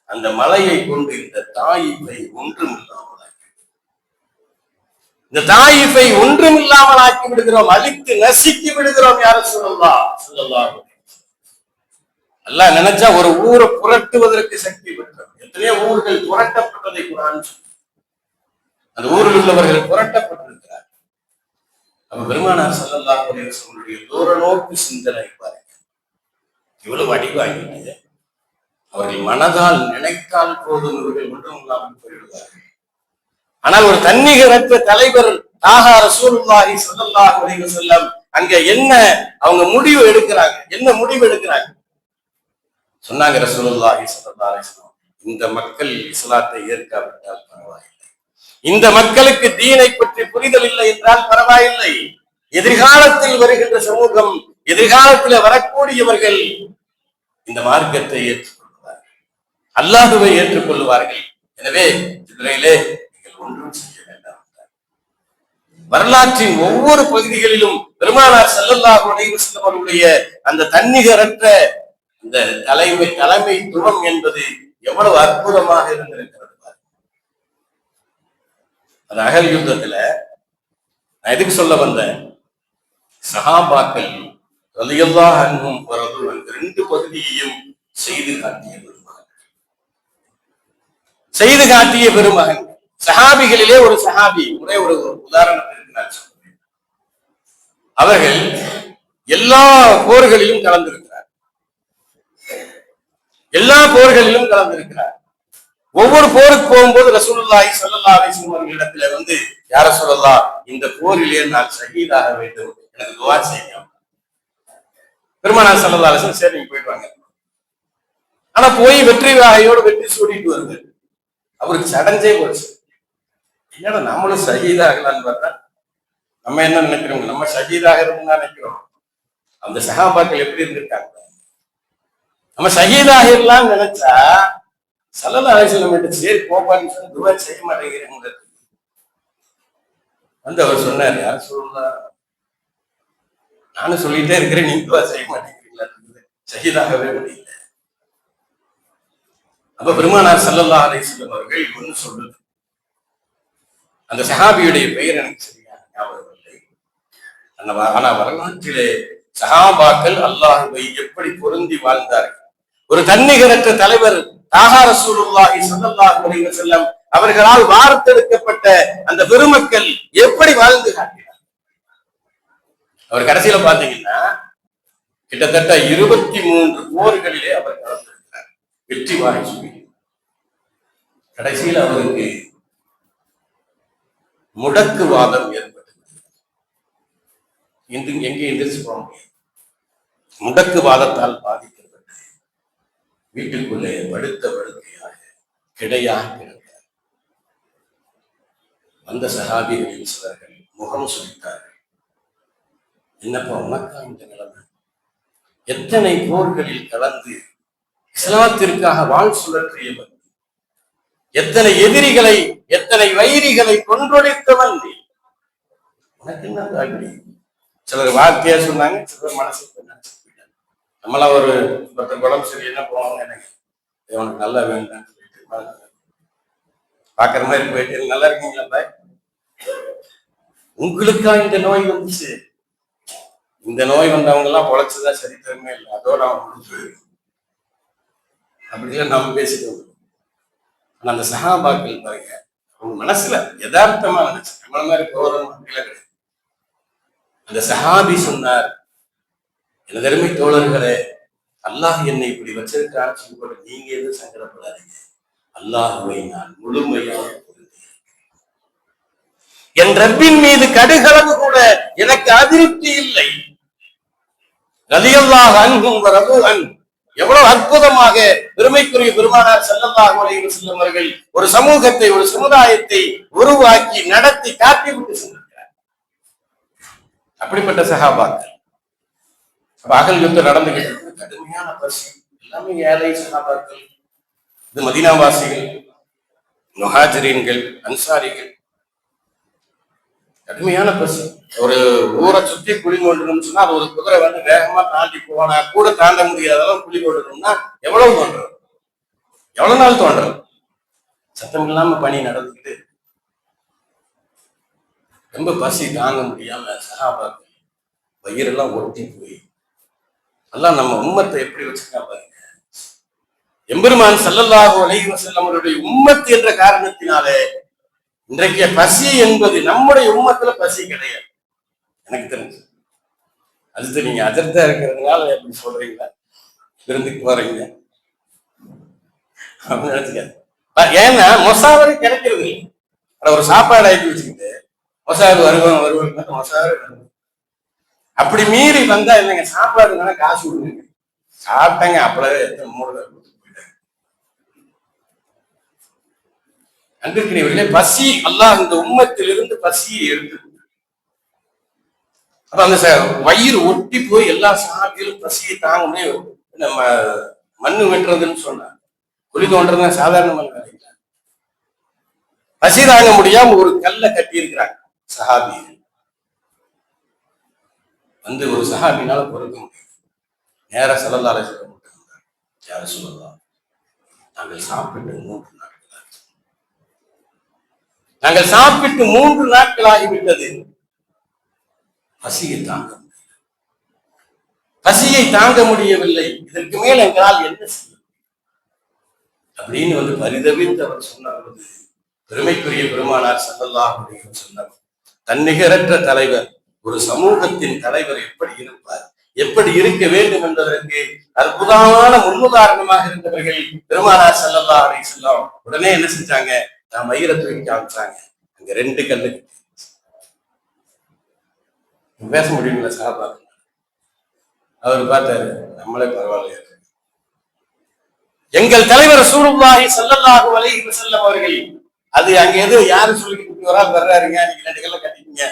அந்த மலையை கொண்டு இந்த தாயிஃபை ஒன்றுமில்லாமல் ஆக்கி விடுகிறோம், அழித்து நசுக்கி விடுகிறோம். யார சொல்லலாம்? ஸல்லல்லாஹு அலைஹி வஸல்லம். அல்லாஹ் நினைச்சா ஒரு ஊரை புரட்டுவதற்கு சக்தி பெற்றோம். எத்தனையோ ஊர்கள் புரட்டப்பட்டதை குர்ஆன் சொல்லுது. அந்த ஊரில் உள்ளவர்கள் புரட்டப்பட்டிருக்கிறார். அப்ப பெருமானார் ஸல்லல்லாஹு அலைஹி வஸல்லம் தூர நோக்கு சிந்தனை பாருங்க. இவ்வளவு அடிவாங்கிட்டு அவர்கள் மனதால் நினைத்தால் போதும், இவர்கள் ஒன்றும் இல்லாமல் போய்விடுவார்கள். ஆனால் ஒரு தன்னிகரற்ற தலைவர் தாஹா ரசூலுல்லாஹி ஸல்லல்லாஹு அலைஹி வஸல்லம் அங்க என்ன அவங்க முடிவு எடுக்கிறாங்க, என்ன முடிவு எடுக்கிறாங்க சொன்னாங்க ரசூலுல்லாஹி ஸல்லல்லாஹு அலைஹி வஸல்லம், இந்த மக்கள் இஸ்லாத்தை ஏற்காவிட்டால் பரவாயில்லை, இந்த மக்களுக்கு தீனை பற்றி புரிதல் இல்லை என்றால் பரவாயில்லை, எதிர்காலத்தில் வருகின்ற சமூகம், எதிர்காலத்தில் வரக்கூடியவர்கள் இந்த மார்க்கத்தை ஏற்றுக்கொள்வார்கள், அல்லாஹ்வை ஏற்றுக்கொள்வார்கள். எனவே ஜிப்ரீலே, நீங்கள் ஒன்றும் செய்ய வேண்டாம். வரலாற்றின் ஒவ்வொரு பகுதிகளிலும் பெருமானார் ஸல்லல்லாஹு அலைஹி வஸல்லம் அவர்களுடைய அந்த தன்னிகரற்ற இந்த தலைமைத்துவம் என்பது எவ்வளவு அற்புதமாக இருந்திருக்கிறது. அது அகல் யுத்தத்துல நான் எதுக்கு சொல்ல வந்தேன், சஹாபாக்கள் ரலியல்லாஹு அன்ஹும் வரது அந்த 2 பகுதியையும் செய்து காட்டிய பெருமகன். சஹாபிகளிலே ஒரு சஹாபி, ஒரே ஒரு உதாரணத்திற்கு நான் சொல்றேன். அவர்கள் எல்லா போர்களிலும் கலந்திருக்கிறார், ஒவ்வொரு போருக்கு போகும்போது ரசூலுல்லாஹி ஸல்லல்லாஹு அலைஹி வஸல்லம் இடத்துல வந்து, யார சொல்லலாம், இந்த போரிலே நான் ஷஹீதாக வேண்டும், எனக்கு துஆ செய்யுங்க. பெருமானார் ஸல்லல்லாஹு அலைஹி வஸல்லம் சரி நீங்க போயிட்டு வாங்க. ஆனா போய் வெற்றி வாகையோடு வெற்றி சூடிட்டு வருது. அவருக்கு சடஞ்சே போச்சு. என்னடா நம்மளும் ஷஹீதாகலான்னு பார்த்தா நம்ம என்ன நினைக்கிறோம், நம்ம ஷஹீதாக இருந்தா நினைக்கிறோம். அந்த சஹாபாக்கள் எப்படி இருந்திருக்காங்க, நம்ம ஷஹீதாக இருக்கலாம்னு நினைச்சா ஸல்லல்லாஹு அலைஹி வஸல்லம் சரி போப்பான்னு சொல்லி துஆ செய்ய மாட்டேங்கிறீங்க வந்து அவர் சொன்னார், யார் சொல்லலாம், நானும் சொல்லிட்டே இருக்கிறேன், நீங்க துஆ செய்ய மாட்டேங்கிறீங்களா, ஷஹீதாகவே முடியல. அப்ப பெருமானார் ஸல்லல்லாஹு அலைஹி வஸல்லம் அவர்கள் ஒன்னு சொல்லுது, அந்த சஹாபியுடைய பெயர் எனக்கு சரியாக ஞாபகம் இல்லை, ஆனா வரலாற்றிலே சஹாபாக்கள் அல்லாஹ்வை எப்படி பொருந்தி வாழ்ந்தார்கள். ஒரு தன்னிகரற்ற தலைவர் தாஹா ரசூலுல்லாஹி ஸல்லல்லாஹு அலைஹி வஸல்லம் அவர்களால் வார்த்தெடுக்கப்பட்ட அந்த பெருமக்கள் எப்படி வாழ்ந்து காட்டினார். அவர் கடைசியில பாத்தீங்கன்னா கிட்டத்தட்ட 23 போர்களிலே அவர் கலந்திருக்கிறார், வெற்றி வாகை சூடி. கடைசியில் அவருக்கு முடக்குவாதம் ஏற்பட்டது. இன்று எங்கே எந்திரிச்சு போக முடியும்? முடக்குவாதத்தால் பாதிக்கப்பட்டு வீட்டுக்குள்ளே படுத்த படுக்கையாக கிடையாக கிடந்தார். வந்த சஹாபிகளின் சிலர்கள் முகம் சுழித்தார்கள். என்னப்பா உனக்கா இந்த நிலைமை? எத்தனை போர்களில் கலந்து இஸ்லாத்திற்காக வாழ் சுழற்றியவர், எத்தனை எதிரிகளை எத்தனை வைரிகளை கொன்றொழித்தவன் நீ, உனக்கு என்ன அப்படி? சிலர் வார்த்தையா சொன்னாங்க, சிலர் மனசு நம்மளா ஒரு உடம்பு சரி என்ன போவாங்க, எனக்கு உனக்கு நல்லா வேண்டாம் சொல்லிட்டு பாக்குற மாதிரி போயிட்டு நல்லா இருக்கீங்களா பாய், உங்களுக்கா இந்த நோய் வந்துச்சு? இந்த நோய் வந்தவங்க எல்லாம் பொழைச்சதா சரித்திரமே இல்லை, அதோட அவன் முடிச்சு அப்படிலாம் நம்ம பேசிட்டு வந்தோம். ஆனா அந்த சஹாபாக்கள் பாருங்க, அவங்க மனசுல யதார்த்தமா நினைச்சு நம்மள மாதிரி போறோம் கிடையாது. அந்த சஹாபி சொன்னார், எனது அருமை தோழர்களே, அல்லாஹ் என்னை இப்படி வச்சிருக்கான்னு சொல்லி போட்டு நீங்க எதுவும் சங்கடப்படாதீங்க, அல்லாஹுவை நான் முழுமையாக என் ரப்பின் மீது கடுகளவு கூட எனக்கு அதிருப்தி இல்லை. ரலியல்லாஹு அன்ஹும் வ ரது அன், எவ்வளவு அற்புதமாக பெருமைக்குரிய பெருமானார் ஸல்லல்லாஹு அலைஹி வஸல்லம் அவர்கள் ஒரு சமூகத்தை ஒரு சமுதாயத்தை உருவாக்கி நடத்தி காட்டி விட்டு சென்றார். அப்படிப்பட்ட சஹாபாக்கள். அகல் யுத்தம் நடந்துகிட்டு கடுமையான பசி, எல்லாமே ஏழை சஹாபாக்கள், இது மதீனாவாசிகள், முஹாஜிரீன்கள், அன்சாரிகள். கடுமையான பசி. ஒரு ஊரை சுத்தி குழி கொண்டணும்னு சொன்னா அது ஒரு குதிரை வந்து வேகமா தாண்டி போனா கூட தாண்ட முடியாதெல்லாம் குழி கொண்டணும்னா எவ்வளவு தோன்றும், எவ்வளவு நாள் தோன்றும்? சத்தம் இல்லாம பணி நடந்துக்கிட்டு ரொம்ப பசி தாங்க முடியாம சஹாபாக்கள் வயிறெல்லாம் ஒட்டி போய், எல்லாம் நம்ம உம்மத்தை எப்படி வச்சிருக்கா பாருங்க. எம்பெருமான் ஸல்லல்லாஹு அலைஹி வஸல்லம் அவருடைய உம்மத் என்ற காரணத்தினாலே இன்றைக்கு பசி என்பது நம்முடைய உம்மத்துல பசி கிடையாது. எனக்கு தெரிஞ்சு அது நீங்க அதிர்த்தா இருக்கிறதுனால எப்படி சொல்றீங்களா, விருந்துக்கு போறீங்க அப்படின்னு நினைச்சுக்க. ஏன்னா மொசாவரி கிடைக்கிறது இல்லை. ஒரு சாப்பாடு ஆக்கி வச்சுக்கிட்டு மொசாவது வருவாங்க மொசாவரி வருவாங்க. அப்படி மீறி வந்தா இல்லைங்க, சாப்பாடுனால காசு விடுங்க, சாப்பிட்டாங்க அப்பளவே மூணு அன்பிற்குரியவர்களே. பசி அல்லாஹ் இந்த உம்மத்திலிருந்து பசியை எடுத்து, அப்ப அந்த வயிறு ஒட்டி போய் எல்லா சாப்பியும் பசியை தாங்க முடியும். நம்ம மண்ணு வெட்டுறதுன்னு சொன்னா குழி தோன்றதுன்னா சாதாரண மண் வேலைங்க. பசி தாங்க முடியாம ஒரு கல்லை கட்டி இருக்கிறாங்க சஹாபி. வந்து ஒரு சஹாபினால பொறுக்க முடியும். நேர ஸல்லல்லாஹு அலைஹி வஸல்லம் யார சொல்லலாம், நாங்கள் சாப்பிட்டு 3 நாட்கள், நாங்கள் சாப்பிட்டு 3 நாட்கள் ஆகிவிட்டது, பசியை தாங்க முடியல, பசியை தாங்க முடியவில்லை, இதற்கு மேல் எங்களால் என்ன செய்ய அப்படின்னு வந்து பரிதவித்து அவர் சொன்னார். பெருமைக்குரிய பெருமானார் ஸல்லல்லாஹு அலைஹி வஸல்லம் தன்னிகரற்ற தலைவர், ஒரு சமூகத்தின் தலைவர் எப்படி இருப்பார், எப்படி இருக்க வேண்டும் என்பதற்கு அற்புதமான முன்னுதாரணமாக இருந்தவர்கள் பெருமானார் ஸல்லல்லாஹு அலைஹி வஸல்லம். உடனே என்ன செஞ்சாங்க, நான் மயிரை தூக்கி காமிச்சாங்க. அங்க 2 கல்லு. பேச முடியுங்களா சஹாபா? அவர் பார்த்தாரு, நம்மளே பரவாயில்லையா, எங்கள் தலைவர் ரசூலுல்லாஹி ஸல்லல்லாஹு அலைஹி வஸல்லம் அவர்கள், அது அங்க எது யாரு சொல்லிக்கிட்டு வர்றாருங்க, நீங்க 2 கல்ல கட்டிட்டீங்க,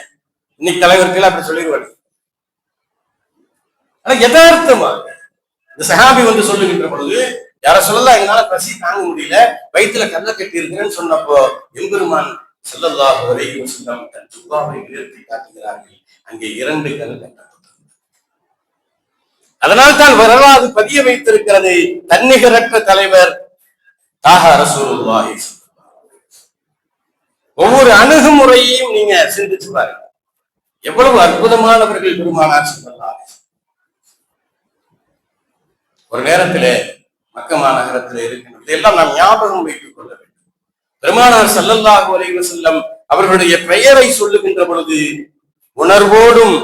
இன்னைக்கு தலைவர்கள் அப்படி சொல்லிடுவாங்க. ஆனா யதார்த்தமாக இந்த சஹாபி வந்து சொல்லுகின்ற பொழுது, யார சொல்லலாம் எங்களால பசி தாங்க முடியல, வயிற்றுல கல்ல கட்டி இருக்கிறேன்னு சொன்னப்போ எம்பெருமான் ஸல்லல்லாஹு அலைஹி வஸல்லம் தன் ஜுப்பாவை உயர்த்தி காட்டுகிறார்கள். அங்கே 2 கல் கட்டப்பட்டது. அதனால் தான் வரலாறு பதிய வைத்திருக்கிறது, தன்னிகரற்ற தலைவர் தாஹா ரசூலுல்லாஹி. ஒவ்வொரு அணுகுமுறையையும் நீங்க சிந்திச்சு பாருங்க, எவ்வளவு அற்புதமானவர்கள் பெருமானார் ஸல்லல்லாஹு அலைஹி வஸல்லம். ஒரு நேரத்திலே மக்கா மாநகரத்தில் இருக்கின்ற இதெல்லாம் நாம் ஞாபகம் வைத்துக் கொள்ள வேண்டும். பெருமானார் ஸல்லல்லாஹு அலைஹி வஸல்லம் அவர்களுடைய பெயரை சொல்லுகின்ற பொழுது உணர்வோடும்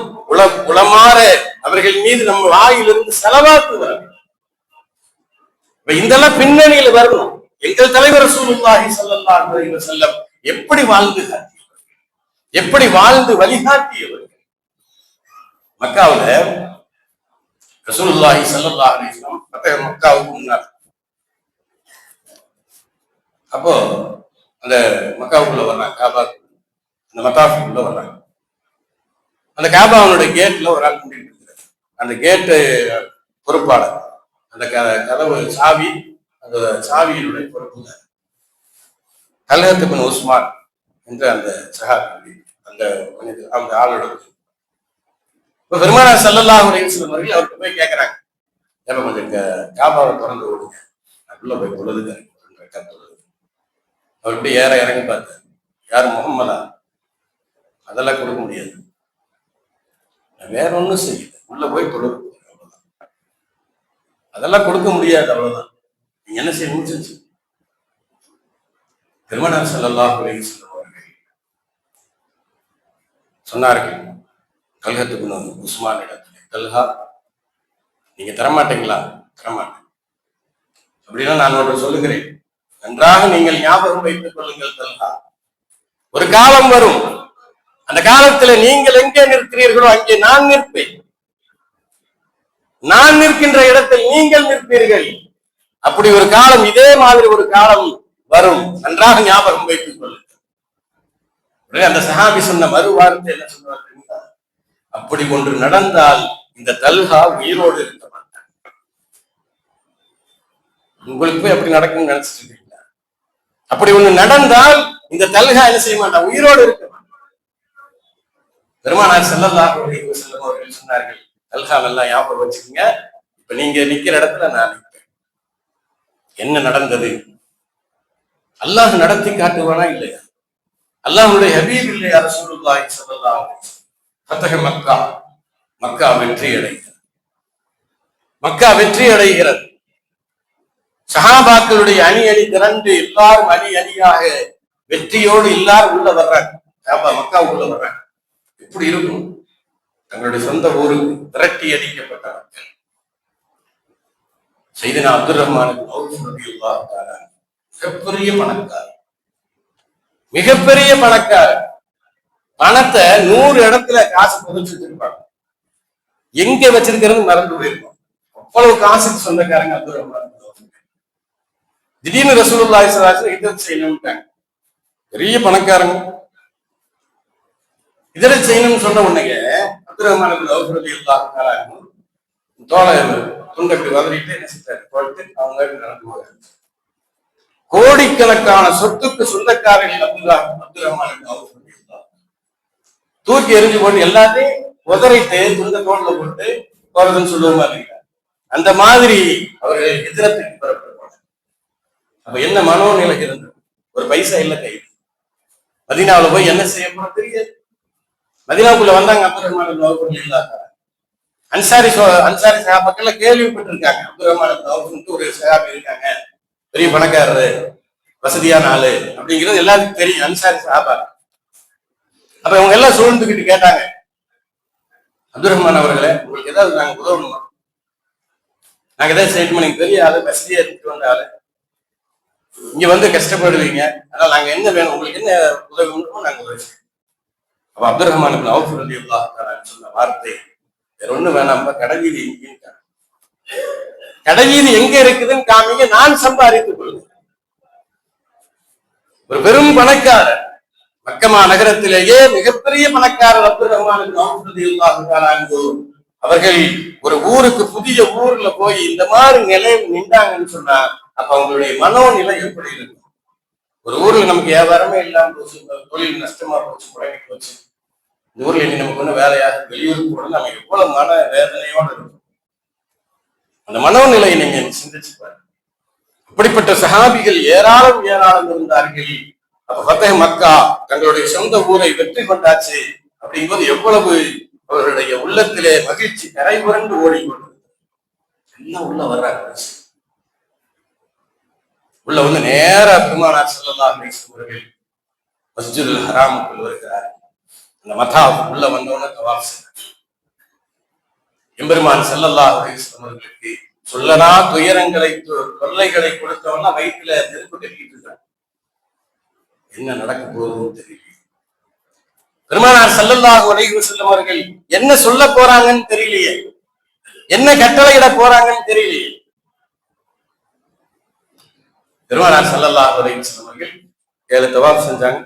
உளமாற அவர்கள் மீது நம்ம வாயிலிருந்து செலவாக்கு வர வேண்டும். இதெல்லாம் பின்னணியில் வரணும். எங்கள் தலைவர் ரசூலுல்லாஹி ஸல்லல்லாஹு அலைஹி வஸல்லம் எப்படி வாழ்ந்து காட்டினார்கள், எப்படி வாழ்ந்து வழிகாட்டியவர்கள். மக்காவுல ரசூலுல்லாஹி ஸல்லல்லாஹு அலைஹி வஸல்லம் மக்காவுக்கு முன்னாடி, அப்போ அந்த மக்காவுக்குள்ள வர்றாங்க, காபா அந்த மத்தாஃபுக்குள்ள வர்றாங்க. அந்த காபாவுடைய கேட்ல ஒரு ஆள் கொண்டு இருக்கிறார். அந்த கேட்டு பொறுப்பாளர், அந்த கதவு சாவி, அந்த சாவியினுடைய பொறுப்பு தல்ஹத் இப்னு உஸ்மான் என்ற அந்த சஹாபி, அந்த அந்த ஆளோட. இப்ப பெருமானார் ஸல்லல்லாஹு அலைஹி வஸல்லம் அவர்கள் அவருக்கு போய் கேட்கிறாங்க, ஏப்ப கொஞ்சம் காபாவை திறந்து விடுங்க, உள்ள போய் தொழுதுங்க. அவர் இப்படி ஏற இறங்கி பார்த்தார், யார் முகம்மதா? அதெல்லாம் கொடுக்க முடியாது, வேற ஒண்ணும் செய்யுது, உள்ள போய் தொழுது, அவ்வளவுதான். அதெல்லாம் கொடுக்க முடியாது, அவ்வளவுதான். நீங்க என்ன செய்ய முடிச்சு? பெருமானார் ஸல்லல்லாஹு அலைஹி வஸல்லம் அவர்கள் சொன்னார்கள் தல்ஹத் இப்னு உஸ்மான் இடத்துல, தல்ஹா நீங்க தரமாட்டீங்களா? தரமாட்டேன். அப்படின்னா நான் ஒன்று சொல்லுகிறேன், நன்றாக நீங்கள் ஞாபகம் வைத்துக் கொள்ளுங்கள் தல்ஹா, ஒரு காலம் வரும், அந்த காலத்துல நீங்கள் எங்கே நிற்கிறீர்களோ அங்கே நான் நிற்பேன், நான் நிற்கின்ற இடத்தில் நீங்கள் நிற்பீர்கள். அப்படி ஒரு காலம், இதே மாதிரி ஒரு காலம் வரும், நன்றாக ஞாபகம் வைத்துக் கொள்ளுங்கள். அந்த சஹாபி சொன்ன மறு வார்த்தை என்ன சொல்றாரு? அப்படி ஒன்று நடந்தால் இந்த தல்ஹா உயிரோடு இருக்க மாட்டார். உங்களுக்கு போய் அப்படி நடக்கும்னு நினைச்சிட்டு இருக்கீங்களா? அப்படி ஒண்ணு நடந்தால் இந்த தல்ஹா என்ன செய்ய மாட்டான்? உயிரோடு இருக்க மாட்டான். பெருமானார் ஸல்லல்லாஹு அலைஹி வஸல்லம் அவர்கள் சொன்னார்கள், தல்ஹாவெல்லாம் ஞாபகம் வச்சுக்கோங்க, இப்ப நீங்க நிக்கிற இடத்துல நான் நிற்பேன். என்ன நடந்தது? அல்லாஹ் நடத்தி காட்டுவானா இல்லையா? அல்லாஹ்வுடைய ஹபீப் இல்லையா ரசூலுல்லாஹி ஸல்லல்லாஹு அலைஹி வஸல்லம்? ஃபத்ஹ் மக்கா, மக்கா வெற்றி அடைகிறது. மக்கா வெற்றி அடைகிறது. சஹாபாக்களுடைய அணி அணி திரண்டு எல்லாரும் அணி அணியாக வெற்றியோடு எல்லாரும் உள்ள வர்றாங்க, மக்கா உள்ள வர்றாங்க. எப்படி இருக்கும்? தங்களுடைய சொந்த ஊருக்கு திரட்டி அடிக்கப்பட்ட மக்கள். சையதுனா அப்துர் ரஹ்மான் அவுஃப் ரலியல்லாஹு தஆலா மிகப்பெரிய பணக்காரர், மிகப்பெரிய பணக்காரர். பணத்தை 100 இடத்துல காசு புதைச்சு வச்சிருப்பாங்க, எங்க வச்சிருக்கிறது மறந்து போயிருக்கும். அவ்வளவு காசுக்கு சொந்தக்காரங்க அப்துர் ரஹ்மான். திடீர்னு ரசூலுல்லாஹி ஸல்லல்லாஹு அலைஹி வஸல்லம் ஹிஜ்ரத் செய்யணும்ட்டாங்க, பெரிய பணக்காரங்க. ஹிஜ்ரத் செய்யணும்னு சொன்ன உடனே அப்துர் ரஹ்மான் அவுஃப் ரலியல்லாஹு தஆலா தோலை துண்டை இப்படி வதறிட்டு என்ன செஞ்சாரு, போட்டு அவங்க நடந்து போவாங்க. கோடிக்கணக்கான சொத்துக்கு சொந்தக்காரர்கள் அப்துர் ரஹ்மான் அவுஃப் தூக்கி எரிஞ்சு போட்டு எல்லாத்தையும் உதறிட்டு துண்ட தோல்ல போட்டு போறதுன்னு சொல்லுவோமா இல்லையா? அந்த மாதிரி அவர்கள் ஹிஜ்ரத்துக்கு புறப்படுவாங்க. அப்ப என்ன மனோநிலை இருந்தது? ஒரு பைசா இல்ல கையில். மதீனாவுல போய் என்ன செய்ய போறோம் தெரியாது. மதீனாவுக்குள்ள வந்தாங்க அப்துர் ரஹ்மான் அவுஃப். அன்சாரி சஹாபாக்கள்ல கேள்விப்பட்டிருக்காங்க, அப்துர் ரஹ்மான் அவுஃப்னு ஒரு சஹாபி இருக்காங்க, பெரிய பணக்காரரு, வசதியான ஆளு அப்படிங்கிறது எல்லாருக்கும் தெரியும், அன்சாரி சஹாபா. அப்ப இவங்க எல்லாம் சூழ்ந்துகிட்டு கேட்டாங்க, அப்துர் ரஹ்மான் அவர்களே, உங்களுக்கு ஏதாவது நாங்க உதவணுமா? நாங்க ஏதாவது செய்யணுமா? நீங்க பெரிய ஆளு, வசதியா இருந்துட்டு வந்த ஆளு, இங்க வந்து கஷ்டப்படுவீங்க, அதனால நாங்க என்ன வேணும், உங்களுக்கு என்ன உதவி வேணுமோ நாங்க உதவி செய்யணும். அப்ப அப்துர் ரஹ்மான் அவுஃப் ரலியல்லாஹு தஆலா சொன்ன வார்த்தை, வேற ஒண்ணு வேணாம்ப்பா, கடைவீதி எங்க, கடைவீதி எங்க இருக்குதுன்னு காமிங்க, நான் சம்பாதித்துக் கொள்வேன். ஒரு பெரும் பணக்காரர், மக்கமா நகரத்திலேயே மிகப்பெரிய பணக்காரர் அப்துர் ரஹ்மான் அவுஃப் ரலியல்லாஹு தஆலா அவர்கள் ஒரு ஊருக்கு, புதிய ஊர்ல போய் இந்த மாதிரி நிலையில் நின்றாங்கன்னு சொன்னா அப்ப அவங்களுடைய மனோநிலை எப்படி இருக்கும்? ஒரு ஊர்ல நமக்கு வியாபாரமே இல்லாம போச்சு, தொழில் நஷ்டமா போச்சு, முடங்கி போச்சு, இந்த ஊர்ல இனி நமக்கு ஒண்ணு வேலையாக வெளியூருக்கு போட நம்ம எவ்வளவு மன வேதனையோடு இருக்கும். அந்த மனோநிலையை நீங்க சிந்திச்சு பாருங்க. அப்படிப்பட்ட சஹாபிகள் ஏராளம் இருந்தார்கள். அப்ப ஃபத்ஹ் மக்கா, தங்களுடைய சொந்த ஊரை வெற்றி கொண்டாச்சு அப்படிங்கும்போது எவ்வளவு அவர்களுடைய உள்ளத்திலே மகிழ்ச்சி கரை புரண்டு ஓடிக்கொண்டது. எல்லாம் உள்ள வர்றாங்க. உள்ள வந்து நேரா பெருமானார் ஸல்லல்லாஹு அலைஹி வஸல்லம் அவர்கள் மஸ்ஜிதுல் ஹராமுக்குள் வருகிறார். அந்த மதாஃப் உள்ள வந்தவன தவாஃப் செய்றாங்க. எம்பெருமான் ஸல்லல்லாஹு அலைஹி வஸல்லம் அவர்களுக்கு சொல்லனா துயரங்களை, தொல்லைகளை கொடுத்தவன வயிற்றுல நெருப்பு கட்டிட்டு இருக்காங்க. என்ன நடக்க போகுதுன்னு தெரியல. பெருமானார் ஸல்லல்லாஹு அலைஹி வஸல்லம் அவர்கள் என்ன சொல்ல போறாங்கன்னு தெரியலையே, என்ன கட்டளையிட போறாங்கன்னு தெரியலையே. பெருமானார் ஸல்லல்லாஹு அலைஹி வஸல்லம் அவர்கள் 7 தவாப் செஞ்சாங்க.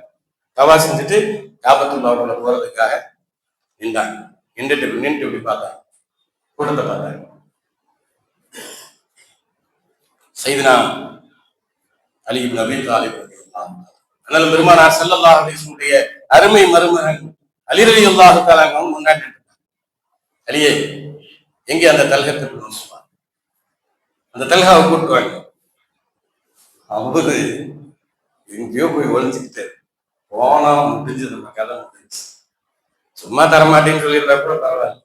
தவாப் செஞ்சுட்டு காபத்துல்லாஹ்வுக்குள்ள போறதுக்காக நின்றாங்க. நின்று இப்படி பார்த்தாங்க, கூட்டத்தை பார்த்தாங்க. சையதுனா அலி இப்னு அபீ தாலிப் ரலியல்லாஹு அன்ஹு, அதனால பெருமானார் ஸல்லல்லாஹு அலைஹி வஸல்லம் அருமை மருமகன் அலி ரலியல்லாஹு தஆலா அன்ஹு முன்னாடி அலியே எங்கே அந்த தல்ஹத் இப்னு உஸ்மான், அந்த தல்ஹாவை கூப்பிட்டு வாங்க. அவரு எங்கேயோ போய் ஒழிஞ்சுக்கிட்டு போனா முடிஞ்சது, நம்ம கதை முடிஞ்சு. சும்மா தரமாட்டேன்னு சொல்லிடுறா கூட பரவாயில்ல.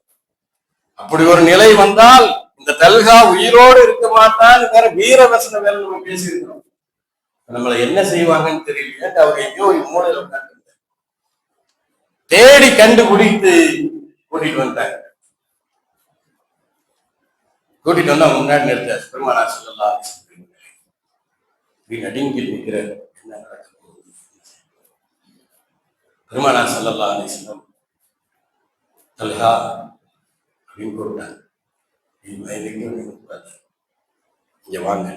அப்படி ஒரு நிலை வந்தால் இந்த தல்ஹா உயிரோடு இருக்க மாட்டான்னு வேற வீரவசன வேலை நம்ம பேசியிருக்கிறோம். நம்மளை என்ன செய்வாங்கன்னு தெரியல. அவர் எங்கேயோ மூலையில உட்கார்ந்து தேடி கண்டுபிடித்து கூட்டிட்டு வந்தாங்க. கூட்டிட்டு வந்து அவங்க முன்னாடி நிறுத்த பெருமானார் ஸல்லல்லாஹு அலைஹி வஸல்லம் நடுங்கி நிற்கிற என்ன நடக்குது. பெருமானார் ஸல்லல்லாஹு அலைஹி வஸல்லம் தல்ஹா அப்படின்னு கூப்பிட்டாங்க. இங்க வாங்க.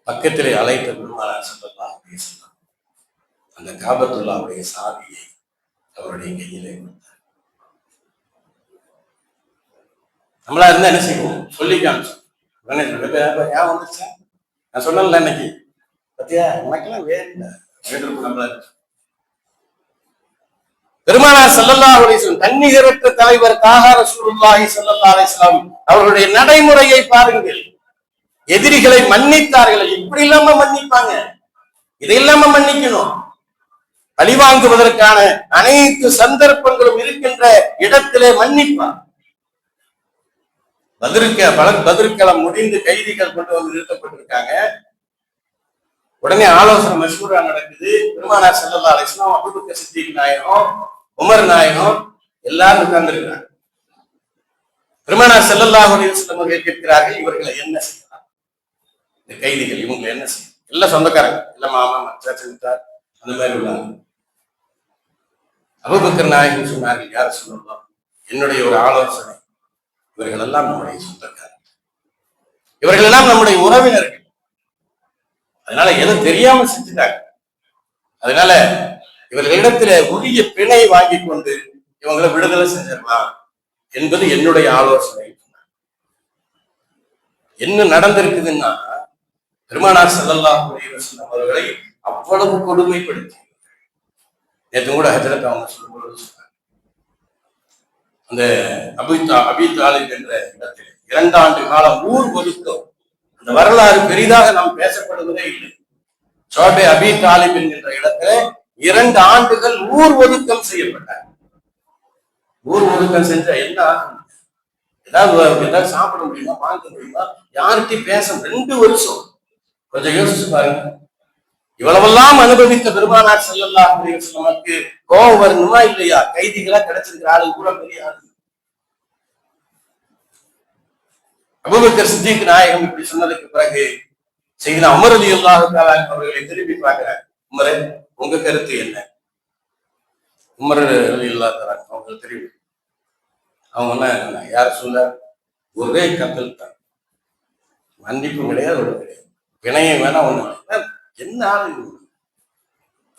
பக்கத்திலே அழைத்த பெருமானார் ஸல்லல்லாஹு அலைஹி வஸல்லம் அந்த காபத்துல்லாஹ்வுடைய சாவியை அவருடைய கையிலே கொடுத்தார். நம்மளா இருந்தா என்ன செய்வோம்? சொல்லி காமிச்சோம். ஏன் வந்துச்சா நான் சொன்னல இன்னைக்கு பத்தியா, உனக்கெல்லாம் வேணும் நம்மள. பெருமானார் ஸல்லல்லாஹு அலைஹி வஸல்லம் தன்னிகரற்ற தலைவர் தாஹா ரசூலுல்லாஹி ஸல்லல்லாஹு அலைஹி வஸல்லம் அவர்களுடைய நடைமுறையை பாருங்கள். எதிரிகளை மன்னித்தார்கள். இப்படி இல்லாம மன்னிப்பாங்க, இதை இல்லாம மன்னிக்கணும். பழிவாங்குவதற்கான அனைத்து சந்தர்ப்பங்களும் இருக்கின்ற இடத்திலே மன்னிப்பார். பதிர்களம் முடிந்து கைதிகள் கொண்டு வந்து நிறுத்தப்பட்டிருக்காங்க. உடனே ஆலோசனை மஷ்ஹூரா நடக்குது. பெருமானார் ஸல்லல்லாஹு அலைஹி வஸல்லம், அபூபக்கர் சித்திக் நாயகம், உமர் நாயகம் எல்லாரும் உட்கார்ந்திருக்கிறாங்க. பெருமானார் ஸல்லல்லாஹு அலைஹி வஸல்லம் அவர்கள் கேட்கிறார்கள், இவர்களை என்ன செய்யலாம்? இந்த கைதிகள் இவங்களை என்ன செய்யும்? எல்லாம் சொந்தக்காரங்க, இல்ல மாமா மச்சார் அந்த மாதிரி உள்ளாங்க. அபூபக்கர் நாயகம் சொன்னார்கள், யார் சொல்லலாம், என்னுடைய ஒரு ஆலோசனை, இவர்கள் எல்லாம் நம்முடைய சொந்தக்காரர்கள், இவர்கள் எல்லாம் நம்முடைய உறவினர்கள். அதனால எதுவும் தெரியாம செஞ்சுட்டாங்க. அதனால இவர்களிடத்துல உரிய பிணை வாங்கி கொண்டு இவங்களை விடுதலை செஞ்சிடலாம் என்பது என்னுடைய ஆலோசனை. என்ன நடந்திருக்குதுன்னா, பெருமானார் ஸல்லல்லாஹு அலைஹி வஸல்லம் அவர்களை அவ்வளவு கொடுமைப்படுத்தி, நேற்று கூட ஹஜ்ரத் அவங்க சொல்லும்போது சொன்னாங்க, அந்த அபீ தாலிப் என்ற இடத்தில் 2 ஆண்டு காலம் ஊர் ஒதுக்கம். அந்த வரலாறு பெரிதாக நாம் பேசப்படுவதே இல்லை. சோட்டை அபீ தாலிப் என்கின்ற இடத்துல 2 ஆண்டுகள் ஊர் ஒதுக்கம் செய்யப்பட்டார். ஊர் ஒதுக்கம் செஞ்சா என்ன ஆகும்? ஏதாவது சாப்பிட முடியுமா, வாங்க முடியுமா, யார்கிட்டையும் பேச 2 வருஷம். கொஞ்சம் யோசிச்சு பாருங்க. இவ்வளவெல்லாம் அனுபவித்த பெருமானார் ஸல்லல்லாஹு அலைஹி வஸல்லமுக்கு கோபம் வரணுமா இல்லையா? கைதிகளா கிடைச்சிருக்கிற ஆளு கூட பெரிய ஆளு. அபூபக்கர் சித்திக் நாயகம் இப்படி சொன்னதுக்கு பிறகு சையதுனா உமர் ரலியல்லாஹு தஆலா அவர்களை திரும்பி பார்க்கிறார். உமரே, உங்க கருத்து என்ன? உமர் ரலியல்லாஹு தஆலா அவங்க தெரியும். அவங்க என்ன யார சொல்ல, ஒரே கத்தல் தான், மன்னிப்பும் கிடையாது, ஒரு கிடையாது, வினயம் வேணா ஒண்ணு. என்ன ஆளு,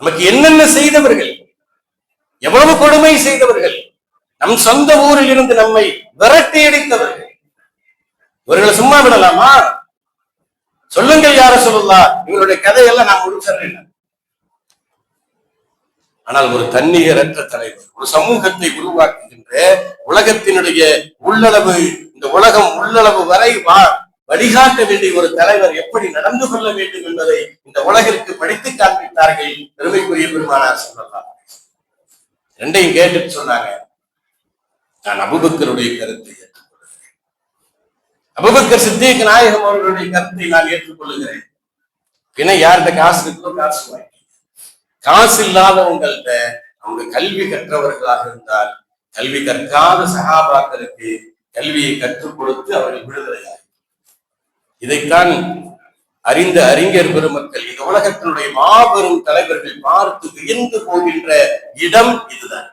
நமக்கு என்னென்ன செய்தவர்கள், எவ்வளவு கொடுமை செய்தவர்கள், நம் சொந்த ஊரில் இருந்து நம்மை விரட்டி அடித்தவர்கள், இவர்களை சும்மா விடலாமா? சொல்லுங்கள் யார சொல்லலாம். இவருடைய கதையெல்லாம் நான் முடிச்சிடறேன். ஆனால் ஒரு தன்னிகரற்ற தலைவர், ஒரு சமூகத்தை உருவாக்குகின்ற, உலகத்தினுடைய உள்ளளவு, இந்த உலகம் உள்ளளவு வரை வழிகாட்ட வேண்டிய ஒரு தலைவர் எப்படி நடந்து கொள்ள வேண்டும் என்பதை இந்த உலகிற்கு படித்து காண்பித்தார்கள் பெருமைக்குரிய பெருமானார் ஸல்லல்லாஹு அலைஹி வஸல்லம். 2ஐயும் கேட்டுட்டு சொன்னாங்க, நான் அபூபக்கருடைய கருத்தை ஏற்றுக்கொள்கிறேன், அபூபக்கர் சித்திக் நாயகம் அவர்களுடைய கருத்தை நான் ஏற்றுக்கொள்ளுகிறேன். பின்ன யார்கிட்ட காசு இருக்கோ காசு வாங்கி, காசு இல்லாதவங்கள்ட்ட அவங்க கல்வி கற்றவர்களாக இருந்தால் கல்வி கற்காத சஹாபாக்களுக்கு கல்வியை கற்றுக் கொடுத்து அவர்கள் விடுதலையாகும். இதைத்தான் அறிந்த அறிஞர் பெருமக்கள் உலகத்தினுடைய மாபெரும் தலைவர்கள் பார்த்து வியந்து போகின்ற இடம் இதுதான்.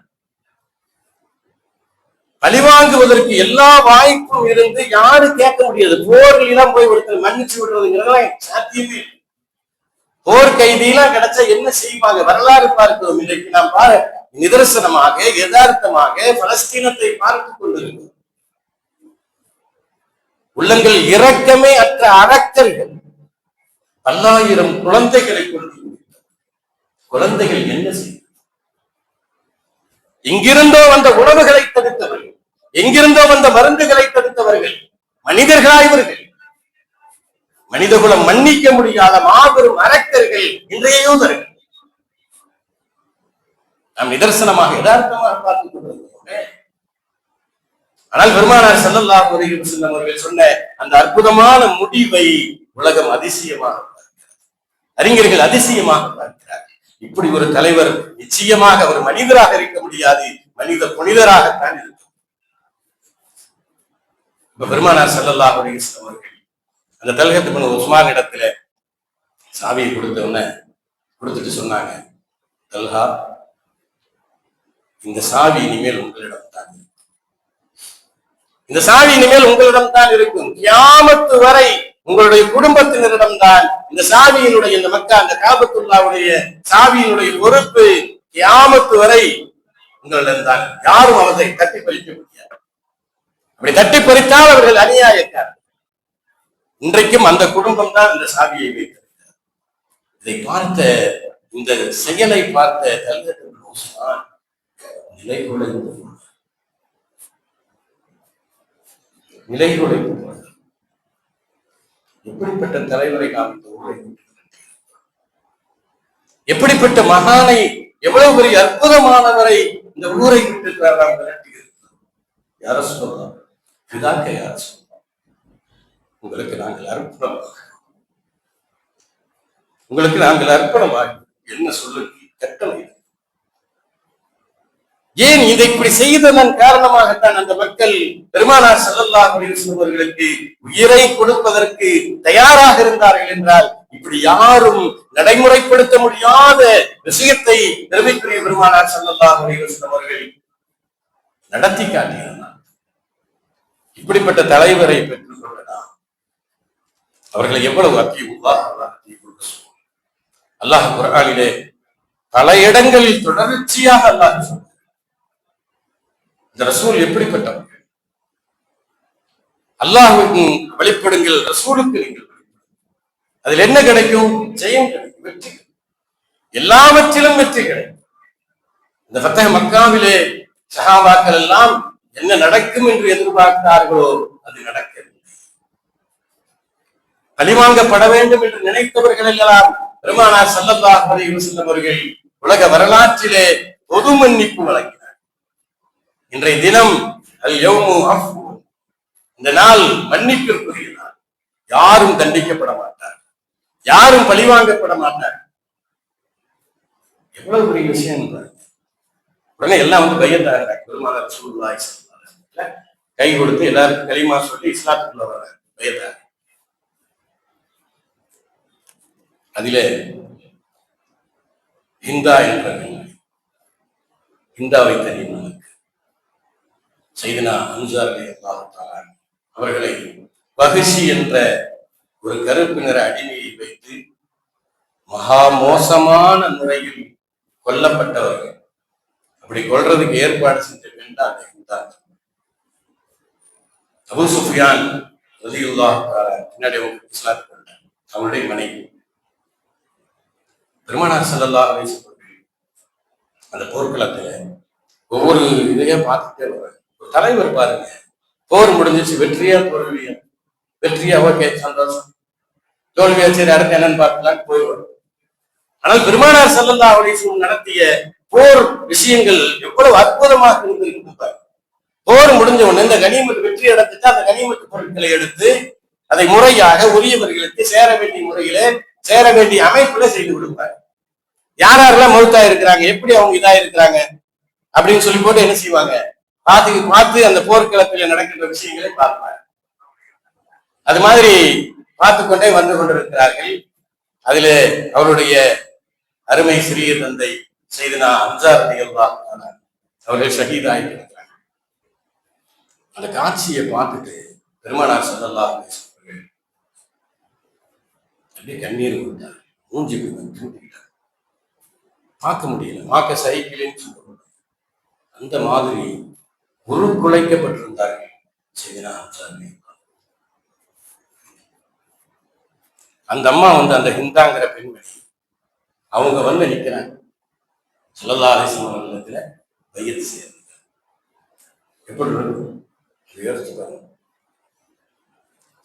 பழிவாங்குவதற்கு எல்லா வாய்ப்பும் இருந்து யாரு கேட்க முடியாது. போர்லாம் போய் ஒருத்தர் மன்னிச்சு விடுறதுங்கிறதெல்லாம் சாத்தியமே. போர் கைதியெல்லாம் கிடைச்சா என்ன செய்வாங்க? வரலாறு பார்க்கிறோம். இன்றைக்கு நாம் நிதர்சனமாக யதார்த்தமாக பலஸ்தீனத்தை பார்த்துக் கொண்டிருக்கிறோம். உள்ளங்கள் இரக்கமே அற்ற அரக்கர்கள் 1000 குழந்தைகளை கொண்டு குழந்தைகள் என்ன செய்யும்? எங்கிருந்தோ வந்த உணவுகளை தடுத்தவர்கள், எங்கிருந்தோ வந்த மருந்துகளை தடுத்தவர்கள் மனிதர்களாய்வர்கள். மனிதகுலம் மன்னிக்க முடியாத மாபெரும் அரக்கர்கள் இன்றைய யூதர்கள். நாம் நிதர்சனமாக யதார்த்தமாக பார்த்துக் கொண்டிருக்கிறோம். ஆனால் பெருமானார் ஸல்லல்லாஹு அலைஹி வஸல்லம் அவர்கள் சொன்ன அந்த அற்புதமான முடிவை உலகம் அதிசயமாக பார்க்கிறார், அறிஞர்கள் அதிசயமாக பார்க்கிறார். இப்படி ஒரு தலைவர் நிச்சயமாக ஒரு மனிதராக இருக்க முடியாது, மனித புனிதராகத்தான் இருக்கும். இப்ப பெருமானார் ஸல்லல்லாஹு அலைஹி வஸல்லம் அவர்கள் அந்த தல்ஹத் இப்னு உஸ்மான் இடத்துல சாவியை கொடுத்துட்டு சொன்னாங்க, தல்ஹா, இந்த சாவி இனிமேல் உங்களிடம் தான், இந்த சாவி இனிமேல் உங்களிடம் தான் இருக்கும். கியாமத்து வரை உங்களுடைய குடும்பத்தினரிடம்தான் இந்த சாவியினுடைய, இந்த மக்கா அந்த காபத்துல்லாவுடைய சாவியினுடைய பொறுப்பு கியாமத்து வரை உங்களிடம்தான். யாரும் அவரை தட்டி பறிக்க முடியாது. அப்படி தட்டி பறித்தால் அவர்கள் அநியாயக்காரர். இன்றைக்கும் அந்த குடும்பம் தான் இந்த சாவியை வைத்திருக்கிறார். இதை பார்த்த, இந்த செயலை பார்த்த தல்ஹத் இப்னு உஸ்மான் நிலை குலைந்து எப்படிப்பட்ட தலைவரை நாம் இந்த ஊரை, எப்படிப்பட்ட மகானை, எவ்வளவு பெரிய அற்புதமானவரை இந்த ஊரை விட்டு நாம் விரட்டி இருக்கிறோம். யார சொல்லலாம்? பிதாக்க யார சொல்லலாம்? உங்களுக்கு நாங்கள் அர்ப்பணமாக, உங்களுக்கு நாங்கள் அர்ப்பணமாக என்ன சொல்லுங்க கட்டளை. ஏன் இதை இப்படி செய்ததன் காரணமாகத்தான் அந்த மக்கள் பெருமானார் ஸல்லல்லாஹு அலைஹி வஸல்லம் அவர்களுக்கு உயிரை கொடுப்பதற்கு தயாராக இருந்தார்கள் என்றால், இப்படி யாரும் நடைமுறைப்படுத்த முடியாத விஷயத்தை பெருமைக்குரிய பெருமானார் ஸல்லல்லாஹு அலைஹி வஸல்லம் அவர்கள் நடத்தி காட்டினார். இப்படிப்பட்ட தலைவரை பெற்றுக் கொள்ளலாம். அவர்களை எவ்வளவு அல்லாஹ் குர்ஆனிலே பல இடங்களில் தொடர்ச்சியாக அல்லாஹ் சொன்னார். இந்த ரசூல் எப்படிப்பட்டவர்கள்? அல்லாஹ்வுக்கு வழிபடுங்கள், ரசூலுக்கு நீங்கள் வழிபடுங்கள். அதில் என்ன கிடைக்கும்? ஜெயம் கிடைக்கும், வெற்றி, எல்லாவற்றிலும் வெற்றி கிடைக்கும். இந்த ஃபத்ஹ் மக்காவிலே சஹாபாக்கள் எல்லாம் என்ன நடக்கும் என்று எதிர்பார்த்தார்களோ அது நடக்கவில்லை. பழிவாங்கப்பட வேண்டும் என்று நினைத்தவர்கள் எல்லாம் பெருமானார் ஸல்லல்லாஹு அலைஹி வஸல்லம் அவர்கள் உலக வரலாற்றிலே பொது மன்னிப்பு வழங்கினார். இன்றைய தினம் அல் யௌமு அஃபு, இந்த நாள் மன்னிப்பிற்குரிய நாள். யாரும் தண்டிக்கப்பட மாட்டார், யாரும் பழிவாங்கப்பட மாட்டார். எவ்வளவு பெரிய விஷயம். உடனே எல்லாம் வந்து பையத்தாகிறாங்க. பெருமானார் ரசூலுல்லாஹி ஸல்லல்லாஹு அலைஹி வஸல்லம் கை கொடுத்து எல்லாருக்கும் கலிமா சொல்லி இஸ்லாத்துக்குள்ள வர்றாங்க, பையத்தாங்க. அதிலே ஹிந்தா என்ற ஹிந்தாவை தெரியும் நமக்கு. சையதுனா ஹம்ஸா ரலியல்லாஹு தஆலா அவர்களை வஹ்ஷி என்ற ஒரு கருப்பு நிற அடிமையை வைத்து மகா மோசமான முறையில் கொல்லப்பட்டவர்கள். அப்படி கொல்றதுக்கு ஏற்பாடு செஞ்ச பெண் தான் ஹிந்தா. அபூ சுஃபியான் ரலியல்லாஹு தஆலா பின்னாடி இஸ்லாத்தை கொண்டார், அவருடைய மனைவி. பெருமானார் ஸல்லல்லாஹு அலைஹி வஸல்லம் அந்த போர்க்களத்துல ஒவ்வொரு இதையே பார்த்துட்டே வர்றாங்க. ஒரு தலைவர் பாருங்க, போர் முடிஞ்சிச்சு, வெற்றியா தோல்வியா? வெற்றியா, ஓகே சந்தோஷம். தோல்வியா, சரி அடுத்து என்னன்னு பார்க்கலாம், போய்விடும். ஆனால் பெருமானார் ஸல்லல்லாஹு அலைஹி வஸல்லம் நடத்திய போர் விஷயங்கள் எவ்வளவு அற்புதமாக இருந்திருக்கிறது. போர் முடிஞ்ச உடனே இந்த கனிமத்து வெற்றி அடைஞ்சிட்டு அந்த கனிமத்து பொருட்களை எடுத்து அதை முறையாக உரியவர்களுக்கு சேர வேண்டிய முறையில, சேர வேண்டிய அமைப்புல செய்து கொடுப்பாரு. யாரெல்லாம் மௌத்தா இருக்கிறாங்க, எப்படி அவங்க இதா இருக்கிறாங்க அப்படின்னு சொல்லி போட்டு என்ன செய்வாங்க, பார்த்து அந்த போர்க்களத்தில் நடக்கின்ற விஷயங்களை பார்ப்பாங்க. அது மாதிரி பார்த்து கொண்டே வந்து கொண்டிருக்கிறார்கள். அதிலே அவருடைய அருமை சிறிய தந்தை செய்தனா ஹம்சா ரலியல்லாஹு அன்ஹு அவர்கள் ஷஹீதாயிருக்கிறாங்க. அந்த காட்சியை பார்த்துட்டு பெருமானார் ஸல்லல்லாஹு அலைஹி வஸல்லம் அப்படியே கண்ணீர் விட்டார். மூஞ்சி தூக்கிட்டார். பார்க்க முடியல, பார்க்க சைக்கிள்னு சொல்லுவாங்க. அந்த மாதிரி உருக்குலைக்கப்பட்டிருந்தார்கள் செய்தனா ஹம்சா. அந்த அம்மா அந்த ஹிந்தாங்கிற பெண்மணி அவங்க நிக்கிறாங்க. ஸல்லல்லாஹு அலைஹி வஸல்லம் பையத் செய்யறாங்க. எப்படி இருக்கும் யோசிச்சு பாருங்க.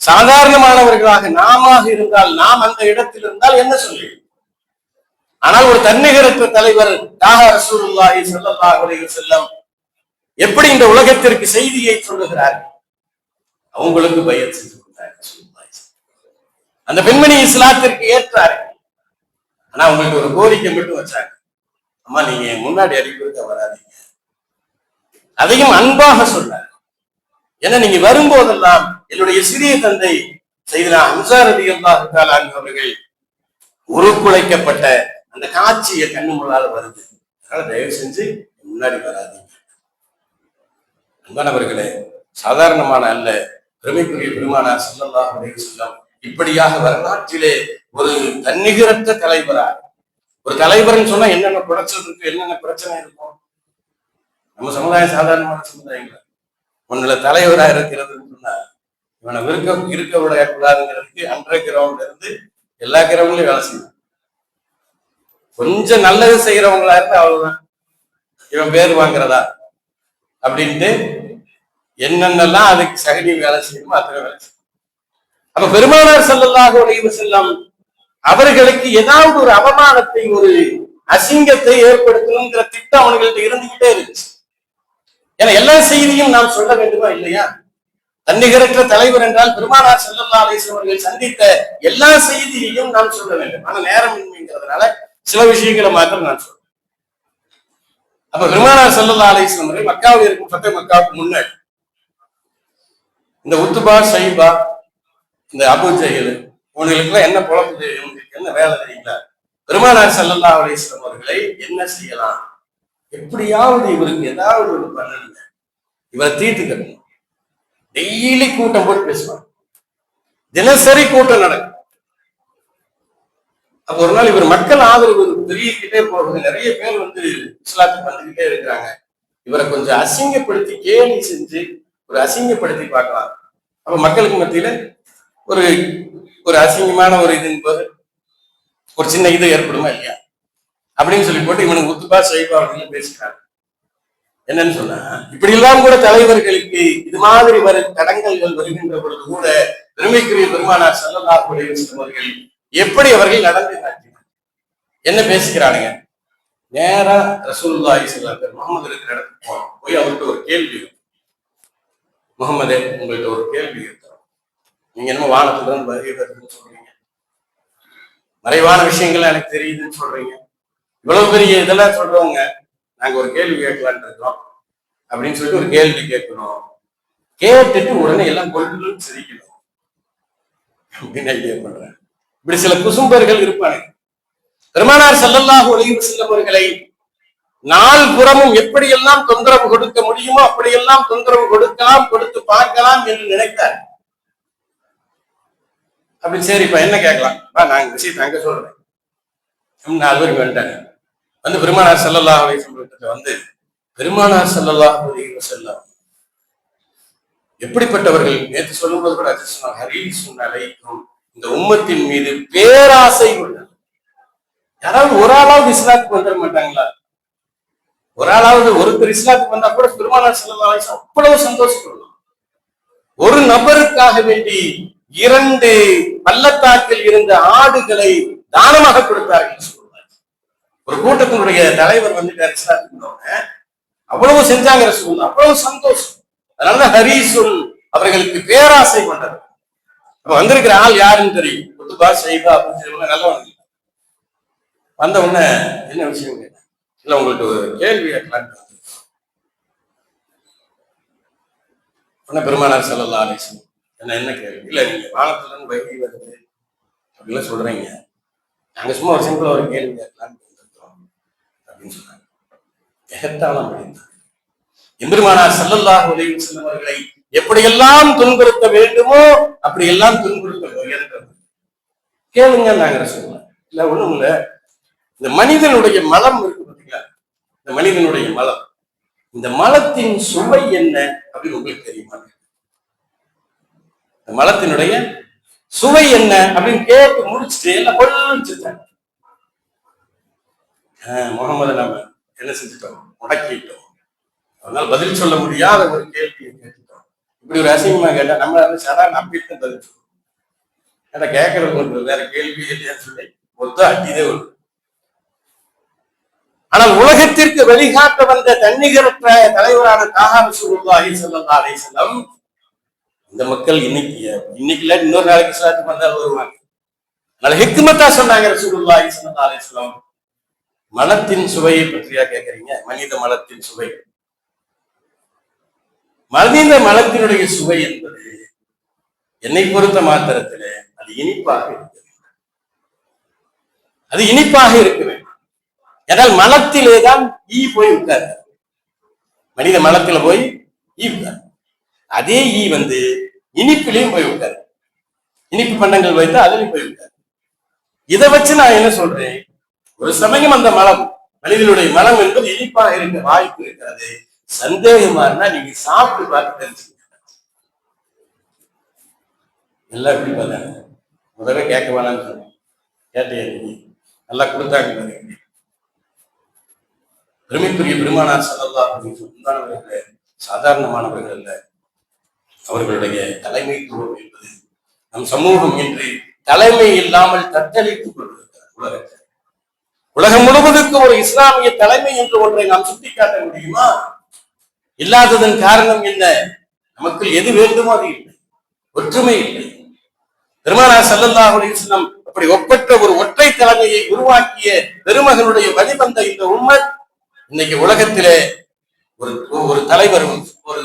சாதாரணமானவர்களாக நாம இருந்தால், நாம் அந்த இடத்தில் இருந்தால் என்ன சொல்லி, ஆனால் ஒரு தன்னிகரற்ற தலைவர் தாக ரசூலுல்லாஹி ஸல்லல்லாஹு அலைஹி வஸல்லம் எப்படி இந்த உலகத்திற்கு செய்தியை சொல்லுகிறார், அவங்களுக்கு பையத் செஞ்சு கொடுத்தார். அந்த பெண்மணி இஸ்லாத்திற்கு ஏற்றாரு. ஆனா உங்களுக்கு ஒரு கோரிக்கை மட்டும் வச்சாங்க, அம்மா நீங்க முன்னாடி அடிப்படைக்க வராதீங்க. அதையும் அன்பாக சொன்னார். ஏன்னா நீங்க வரும்போதெல்லாம் என்னுடைய சிறிய தந்தை செய்தனா ஹம்சா ரலியல்லாஹு தஆலா அன்ஹு அவர்கள் உருக்குலைக்கப்பட்ட அந்த காட்சியை கண்ணு முன்னால வருது. அதனால தயவு செஞ்சு முன்னாடி வராதீங்க. அன்பானவர்களே, சாதாரணமான அல்ல, பெருமைக்குரிய பெருமானார் ஸல்லல்லாஹு அலைஹி வஸல்லம் இப்படியாக வரலாற்றிலே ஒரு தன்னிகரற்ற தலைவரா. ஒரு தலைவர்னு சொன்னா என்னென்ன குறைச்சல் இருக்கு, என்னென்ன பிரச்சனை இருக்கும். நம்ம சமுதாயம் சாதாரணமான சமுதாயங்கள். ஒன்னுல தலைவரா இருக்கிறதுன்னு சொன்னா இவனை இருக்க விடக்கூடாதுங்கிறதுக்கு அன்றைய கிரவுண்ட்ல இருந்து எல்லா கிரவுண்ட்லயும் வேலை செய்யணும். கொஞ்சம் நல்லது செய்யறவங்களா இருந்தா அவ்வளவுதான், இவன் பேர் வாங்குறதா அப்படின்ட்டு என்னென்னலாம் அதுக்கு சகனி வேலை செய்யணுமோ அத்தனை வேலை செய்யணும். அப்ப பெருமானார் ஸல்லல்லாஹு அலைஹி வஸல்லம் அவர்களுக்கு ஏதாவது ஒரு அவமானத்தை, ஒரு அசிங்கத்தை ஏற்படுத்தணுங்கிற திட்டம் அவங்கள்ட்ட இருந்துகிட்டே இருந்துச்சு. ஏன்னா எல்லா செய்தியும் நாம் சொல்ல வேண்டுமா இல்லையா? தன்னிகரற்ற தலைவர் என்றால் பெருமானார் ஸல்லல்லாஹு அலைஹி வஸல்லம் அவர்கள் சந்தித்த எல்லா செய்தியையும் நாம் சொல்ல வேண்டும். ஆனா நேரம் இன்மைங்கிறதுனால சில விஷயங்களை மாத்திரம் நான் சொல்றேன். அப்ப பெருமானார் ஸல்லல்லாஹு அலைஹி வஸல்லம் அவர்கள் மக்காவில் இருக்கும் ஃபத்தஹ் மக்காவுக்கு முன்னாடி இந்த உத்பா, ஷைபா, இந்த அபூ ஜஹல் இவங்களுக்கெல்லாம் என்ன குழப்பது, இவங்களுக்கு என்ன வேலை தெரியுங்களா? பெருமானார் ஸல்லல்லாஹு அலைஹி வஸல்லம் அவர்களை என்ன செய்யலாம், எப்படியாவது இவருக்கு ஏதாவது ஒரு பண்ணணுங்க, இவரை தீர்த்துக்கணும். டெய்லி கூட்டம் போட்டு பேசுவாங்க, தினசரி கூட்டம் நடக்கும். அப்ப ஒரு நாள் இவர் மக்கள் ஆதரவு பெருகிக்கிட்டே போகுது, நிறைய பேர் இஸ்லாத்துக்கு வந்துகிட்டே இருக்கிறாங்க, இவரை கொஞ்சம் அசிங்கப்படுத்தி கேலி செஞ்சு ஒரு அசிங்கப்படுத்தி பார்க்கலாம். அப்ப மக்களுக்கு மத்தியில ஒரு ஒரு அசிங்கமான ஒரு இது போது ஒரு சின்ன இது ஏற்படுமா இல்லையா அப்படின்னு சொல்லி போட்டு இவனுக்கு உத்துபா ஷைபா அப்படின்னு பேசுறாங்க. என்னன்னு சொன்னா, இப்படி எல்லாம் கூட தலைவர்களுக்கு இது மாதிரி தடங்கல்கள் வருகின்ற பொழுது கூட பெருமைக்குரிய பெருமானார் ஸல்லல்லாஹு அலைஹி வஸல்லம் அவர்கள் எப்படி அவர்கள் நடந்து காட்டினார், என்ன பேசுகிறானுங்க. நேரா ரசூலுல்லாஹி ஸல்லல்லாஹு அலைஹி வஸல்லம் முகமது இருக்கிற இடத்துக்கு போய் அவர்கிட்ட ஒரு கேள்வி, முகமதே உங்கள்கிட்ட ஒரு கேள்வி இருக்கிறோம், நீங்க என்னமோ வானத்துல இருந்து வருகை வருதுன்னு சொல்றீங்க, மறைவான விஷயங்கள் எனக்கு தெரியுதுன்னு சொல்றீங்க, இவ்வளவு பெரிய இதெல்லாம் சொல்றவங்க நாங்க ஒரு கேள்வி கேட்கலான்னு இருக்கோம் அப்படின்னு சொல்லிட்டு ஒரு கேள்வி கேட்கணும், கேட்டுட்டு உடனே எல்லாம் கொண்டு சிரிக்கணும் அப்படின்னு ஐடியா பண்றேன். இப்படி சில குசும்பர்கள் இருப்பாங்க. பெருமானார் ஸல்லல்லாஹு அலைஹி வஸல்லம் அவர்களை நாள் புறமும் எப்படியெல்லாம் தொந்தரவு கொடுக்க முடியுமோ அப்படியெல்லாம் தொந்தரவு கொடுக்கலாம், கொடுத்து பார்க்கலாம் என்று நினைத்தார். அப்படி சரிப்பா என்ன கேட்கலாம், நாங்க விஷயத்தை அங்க சொல்றேன். 4 பேருக்கு வந்துட்டாங்க. பெருமானார் ஸல்லல்லாஹு அலைஹி வஸல்லம் பெருமானார் ஸல்லல்லாஹு அலைஹி வஸல்லம் எப்படிப்பட்டவர்கள், நேற்று சொல்லும்போது கூட ஹரீஸுன் அலைக்கும், இந்த உம்மத்தின் மீது பேராசை உள்ளது. யாராவது ஒரு ஆளாவது இஸ்லாத்துக்கு வந்துட மாட்டாங்களா? ஒரு ஆளாவது ஒருத்தர் இஸ்லாத்துக்கு வந்தா கூட பெருமானார் ஸல்லல்லாஹு அலைஹி வஸல்லம் அவ்வளவு சந்தோஷப்படலாம். ஒரு நபருக்காக வேண்டி 2 பள்ளத்தாக்கில் இருந்த ஆடுகளை தானமாக கொடுத்தார்கள். ஒரு கூட்டத்தினுடைய தலைவர் இஸ்லாத்துக்கு அவ்வளவு செஞ்சாங்க ரசூலுல்லாஹ், அவ்வளவு சந்தோஷம். அதனால ஹரீஸுன் அவர்களுக்கு பேராசை கொண்டது. அப்ப வந்திருக்கிற ஆள் யாருன்னு தெரியும், உத்பா ஷைபா அப்படின்னு நல்லவங்க. வந்த உடனே என்ன விஷயம் கேட்டேன், இல்ல உங்கள்கிட்ட ஒரு கேள்வி கேட்கலான்னு. பெருமானார் ஸல்லல்லாஹு அலைஹி வஸல்லம் என்ன கேள்வி, இல்ல நீங்க வானத்துல இருந்து வகை வருது அப்படிலாம் சொல்றீங்க, நாங்க சும்மா ஒரு சிம்பிளா ஒரு கேள்வி கேட்கலாம்னு வந்திருக்கிறோம் அப்படின்னு சொன்னாங்க. எகத்தாளம் அடைந்தார். எம்பெருமானார் ஸல்லல்லாஹு அலைஹி வஸல்லம் அவர்களை எப்படியெல்லாம் துன்புறுத்த வேண்டுமோ அப்படியெல்லாம் துன்புறுத்த முயன்றது. கேளுங்க நாங்க சொல்லலாம். இல்ல ஒண்ணும் இல்ல, இந்த மனிதனுடைய மலம் இருக்கு பார்த்தீங்களா, இந்த மனிதனுடைய மலம், இந்த மலத்தின் சுவை என்ன அப்படின்னு உங்களுக்கு தெரியுமா? இந்த மலத்தினுடைய சுவை என்ன அப்படின்னு கேட்டு முடிச்சுட்டு எல்லாம் கொள்ளிச்சுட்டாங்க. முகமது நாம என்ன செஞ்சுட்டோம், முடக்கிட்டோம். அதனால பதில் சொல்ல முடியாத ஒரு கேள்வியை கேட்டுட்டோம். இப்படி ஒரு அசிங்கமா கேட்டா நம்மளால சாதாரண அப்படித்தான் பதில் சொல்லுவோம். ஏன்னா கேட்கறது ஒன்று, வேற கேள்வி இல்லையான்னு சொல்லி மொத்தம் அட்டிதே ஒன்று. ஆனால் உலகத்திற்கு வழிகாட்ட வந்த தன்னிகரற்ற தலைவரான தாஹா ரசூலுல்லாஹி ஸல்லல்லாஹு அலைஹி வஸல்லம் இந்த மக்கள் இன்னைக்கு இல்ல இன்னொரு நாளைக்கு இஸ்லாத்துக்கு வந்தால் வருவாங்க. அதனால ஹிக்மத்தா சொன்னாங்க ரசூலுல்லாஹி ஸல்லல்லாஹு அலைஹி வஸல்லம். மலத்தின் சுவையை பற்றியா கேட்கறீங்க? மனித மலத்தின் சுவை, மனித மலத்தினுடைய சுவை என்பது என்னை பொறுத்த மாத்திரத்திலே அது இனிப்பாக இருக்க வேண்டும். அது இனிப்பாக இருக்க வேண்டும். ஏனால் மலத்திலேதான் ஈ போய் விட்டாரு. மனித மலத்தில போய் ஈ விட்டார். அதே ஈ இனிப்பிலையும் போய் விட்டாரு. இனிப்பு பண்டங்கள் வைத்து அதிலையும் போய் விட்டார். இதை வச்சு நான் என்ன சொல்றேன், ஒரு சமயம் அந்த மலம், மனிதனுடைய மலம் என்பது இனிப்பாக இருக்க வாய்ப்பு இருக்கிறது. சந்தேகமா இருந்தா நீங்க சாப்பிட்டு பார்த்து தெரிஞ்சுக்க. எல்லாம் எப்படி பார்த்தாங்க, முதல்ல கேட்க வேணாம்னு சொன்னேன். கேட்டேன், நல்லா கொடுத்தாங்க. பெருமைக்குரிய பெருமானார் ஸல்லல்லாஹு அலைஹி வஸல்லம் சாதாரணமானவர்கள் அல்ல. அவர்களுடைய தலைமைத்துவம் என்பது நம் சமூகம் என்று தலைமை இல்லாமல் தத்தளித்துக் கொண்டிருக்கிறார். உலகத்தில் உலகம் முழுவதற்கு ஒரு இஸ்லாமிய தலைமை என்று ஒன்றை நாம் சுட்டிக்காட்ட முடியுமா? இல்லாததன் காரணம் என்ன? நமக்கு எது வேண்டுமோ அது இல்லை, ஒற்றுமை இல்லை. பெருமானார் ஸல்லல்லாஹு அலைஹி வஸல்லம் அப்படி ஒப்பற்ற ஒரு ஒற்றை தலைமையை உருவாக்கிய பெருமகனுடைய வழிவந்த இந்த உம்மத் இன்னைக்கு உலகத்திலே ஒரு தலைவர், ஒரு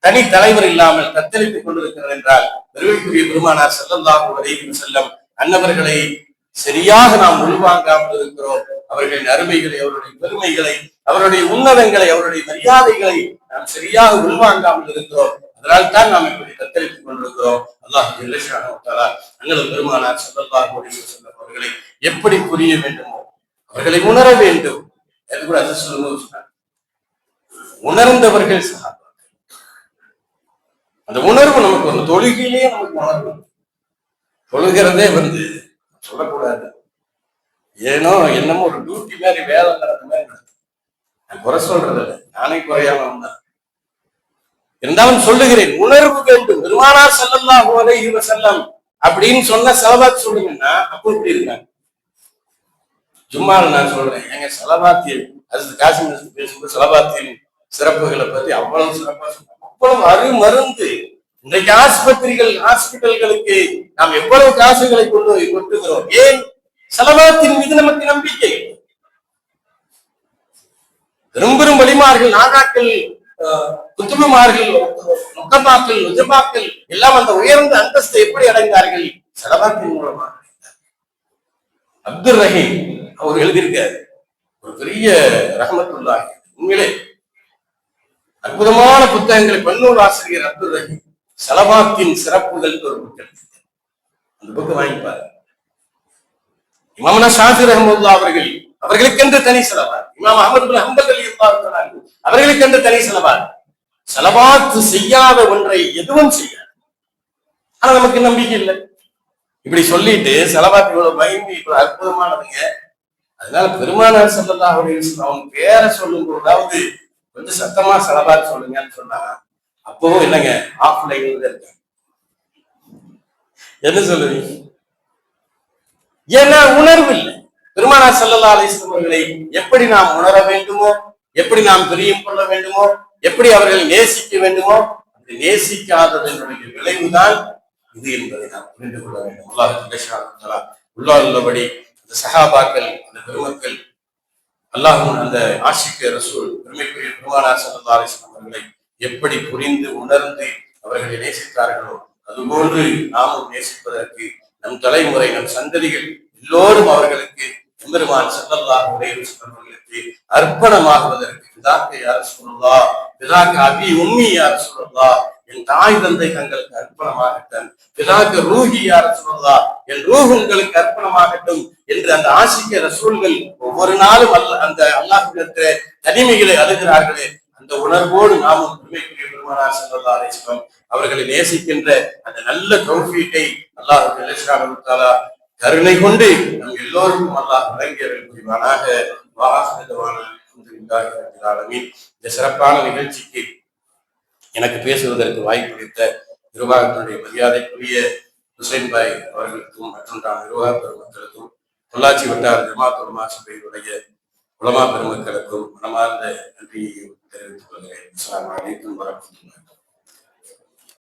தனி தலைவர் இல்லாமல் தத்தளித்துக் கொண்டிருக்கிறது என்றால் பெருமைக்குரிய பெருமானார் ஸல்லல்லாஹு அலைஹி வஸல்லம் அன்னவர்களை சரியாக நாம் உள்வாங்காமல் இருக்கிறோம். அவர்களின் அருமைகளை, அவருடைய பெருமைகளை, அவருடைய உன்னதங்களை, அவருடைய மரியாதைகளை நாம் சரியாக உள்வாங்காமல் இருக்கிறோம். அதனால் தான் நாம் இப்படி தத்தளித்துக் கொண்டிருக்கிறோம். அல்லாஹ் ஜல்ல ஷானஹு வ தஆலா அண்ணல் பெருமானார் ஸல்லல்லாஹு அலைஹி வஸல்லம் அவர்களை எப்படி புரிய வேண்டுமோ அவர்களை உணர வேண்டும். உணர்ந்தவர்கள் சஹாபாக்கள். அந்த உணர்வு நமக்கு ஒரு தொழுகையிலேயே நமக்கு உணர்வு. தொழுகிறதே சொல்லக்கூடாது, ஏனோ என்னமோ ஒரு டியூட்டி மாதிரி வேலை நடந்த மாதிரி. நான் குறை சொல்றது இல்லை, நானே குறையாம தான் இருந்தாலும் சொல்லுகிறேன். உணர்வு வேண்டும். பெருமானார் ஸல்லல்லாஹு அலைஹி வஸல்லம் அப்படின்னு சொன்ன ஸலவாத் சொல்லுங்கன்னா அப்போ இப்படி இருக்காங்க. ஜும்மால நான் சொல்றேன், எங்க ஸலவாத்தில் காசிம் பேசும்போது ஸலவாத்தின் சிறப்புகளை பத்தி அவ்வளவு சிறப்பா சொன்னாங்க. அவ்வளவு அருமருந்து. இன்றைக்கு ஹாஸ்பிட்டல்களுக்கு நாம் எவ்வளவு காசுகளை கொட்டுகிறோம். ஏன்? ஸலவாத்தின் மீது நமக்கு நம்பிக்கை. பெரும் வழிமார்கள், நாதாக்கள், குத்துபுமார்கள், நொக்கமாக்கள், உஜமாக்கள் எல்லாம் அந்த உயர்ந்த அந்தஸ்தை எப்படி அடைந்தார்கள்? ஸலவாத்தின் மூலமாக. அப்துல் ரஹீம் அவர் எழுதியிருக்காரு ஒரு பெரிய ரஹ்மத்துல்லாஹி, உண்மையிலே அற்புதமான புத்தகங்களை பன்னூல் ஆசிரியர் அப்துல் ரஹீம் ஸலவாத்தின் சிறப்புகள் ஒரு புக் எழுதியிருக்கார். அந்த புக்கு வாங்கிப்பாரு. இமாம் ஷாஃபி ரஹ்மத்துல்லாஹி அவர்கள், அவர்களுக்கென்று தனி ஸலவாத். இமாம் அஹ்மத் பின் ஹம்பல் ரலியல்லாஹு அன்ஹு அவர்களுக்கென்று தனி ஸலவாத். ஸலவாத் செய்யாத ஒன்றை எதுவும் செய்யாது. ஆனா நமக்கு நம்பிக்கை இல்லை. இப்படி சொல்லிட்டு ஸலவாத் இவ்வளவு மகிமை, இவ்வளவு அற்புதமானதுங்க. அதனால பெருமானார் ஸல்லல்லாஹு அலைஹி வஸல்லம் அவங்க பேரை சொல்லும் போதாவது கொஞ்சம் சத்தமா ஸலவாத் சொல்லுங்கன்னு சொன்னா அப்பவும் இல்லைங்க, ஆஃப்லைன்ல இருக்காங்க. என்ன சொல்லுவீங்க? ஏன்னா உணர்வு இல்லை. பெருமானார் ஸல்லல்லாஹு அலைஹி வஸல்லம் அவர்களை எப்படி நாம் உணர வேண்டுமோ, எப்படி நாம் பிரியம் கொள்ள வேண்டுமோ, எப்படி அவர்களை நேசிக்க வேண்டுமோ, அப்படி நேசிக்காததனுடைய விளைவுதான் இது என்பதை நாம் புரிந்து கொள்ள வேண்டும். அல்லாஹ் ஜல்ல ஷானஹு வ தஆலா உள்ளபடி அந்த சஹாபாக்கள், அந்த பெருமக்கள், அல்லாஹ் அந்த ஆஷிக் ரசூல் பெருமைக்குரிய பெருமானார் ஸல்லல்லாஹு அலைஹி வஸல்லம் அவர்களை எப்படி புரிந்து உணர்ந்து அவர்களை நேசித்தார்களோ அதுபோன்று நாமும் நேசிப்பதற்கு நம் தலைமுறை, நம் சந்ததிகள் எல்லோரும் அவர்களுக்கு எம்பெருமான் ஸல்லல்லாஹு அலைஹி வஸல்லம் அவர்களுக்கு அர்ப்பணமாகுவதற்கு பிதாக்கை யா ரசூலுல்லாஹ், பிதாக்கு அபி உம்மி யா ரசூலுல்லாஹ், என் தாய் தந்தை தங்களுக்கு அர்ப்பணமாகட்டும், பிதாக்கு ரூஹி யா ரசூலுல்லாஹ், என் ரூஹ் உங்களுக்கு அர்ப்பணமாகட்டும் என்று அந்த ஆசிக்க ரசூல்கள் ஒவ்வொரு நாளும் அந்த அல்லாஹ்விடத்திலே தனிமைகளை அழுகிறார்களே, அந்த உணர்வோடு நாமும் பெருமைக்குரிய பெருமானார் ஸல்லல்லாஹு அலைஹி வஸல்லம் அவர்களை நேசிக்கின்ற அந்த நல்ல தௌஃபீக்கை அல்லாஹ் ஜல்ல ஷானஹு தஆலா கருணை கொண்டு நம் எல்லோருக்கும் அல்லாஹ் வழங்கியவர்கள் புரிவானாக. இந்த சிறப்பான நிகழ்ச்சிக்கு எனக்கு பேசுவதற்கு வாய்ப்பளித்த நிர்வாகத்தினுடைய மரியாதைக்குரிய ஹுசைன் பாய் அவர்களுக்கும் மற்றும் நிர்வாக பெருமக்களுக்கும் பொள்ளாச்சி வட்டார ஜமாத் உலமா சபையினுடைய உலமா பெருமக்களுக்கும் மனமார்ந்த நன்றியை தெரிவித்துக் கொள்கிறேன். அஸ்ஸலாமு அலைக்கும் வரஹ்மத்துல்லாஹி.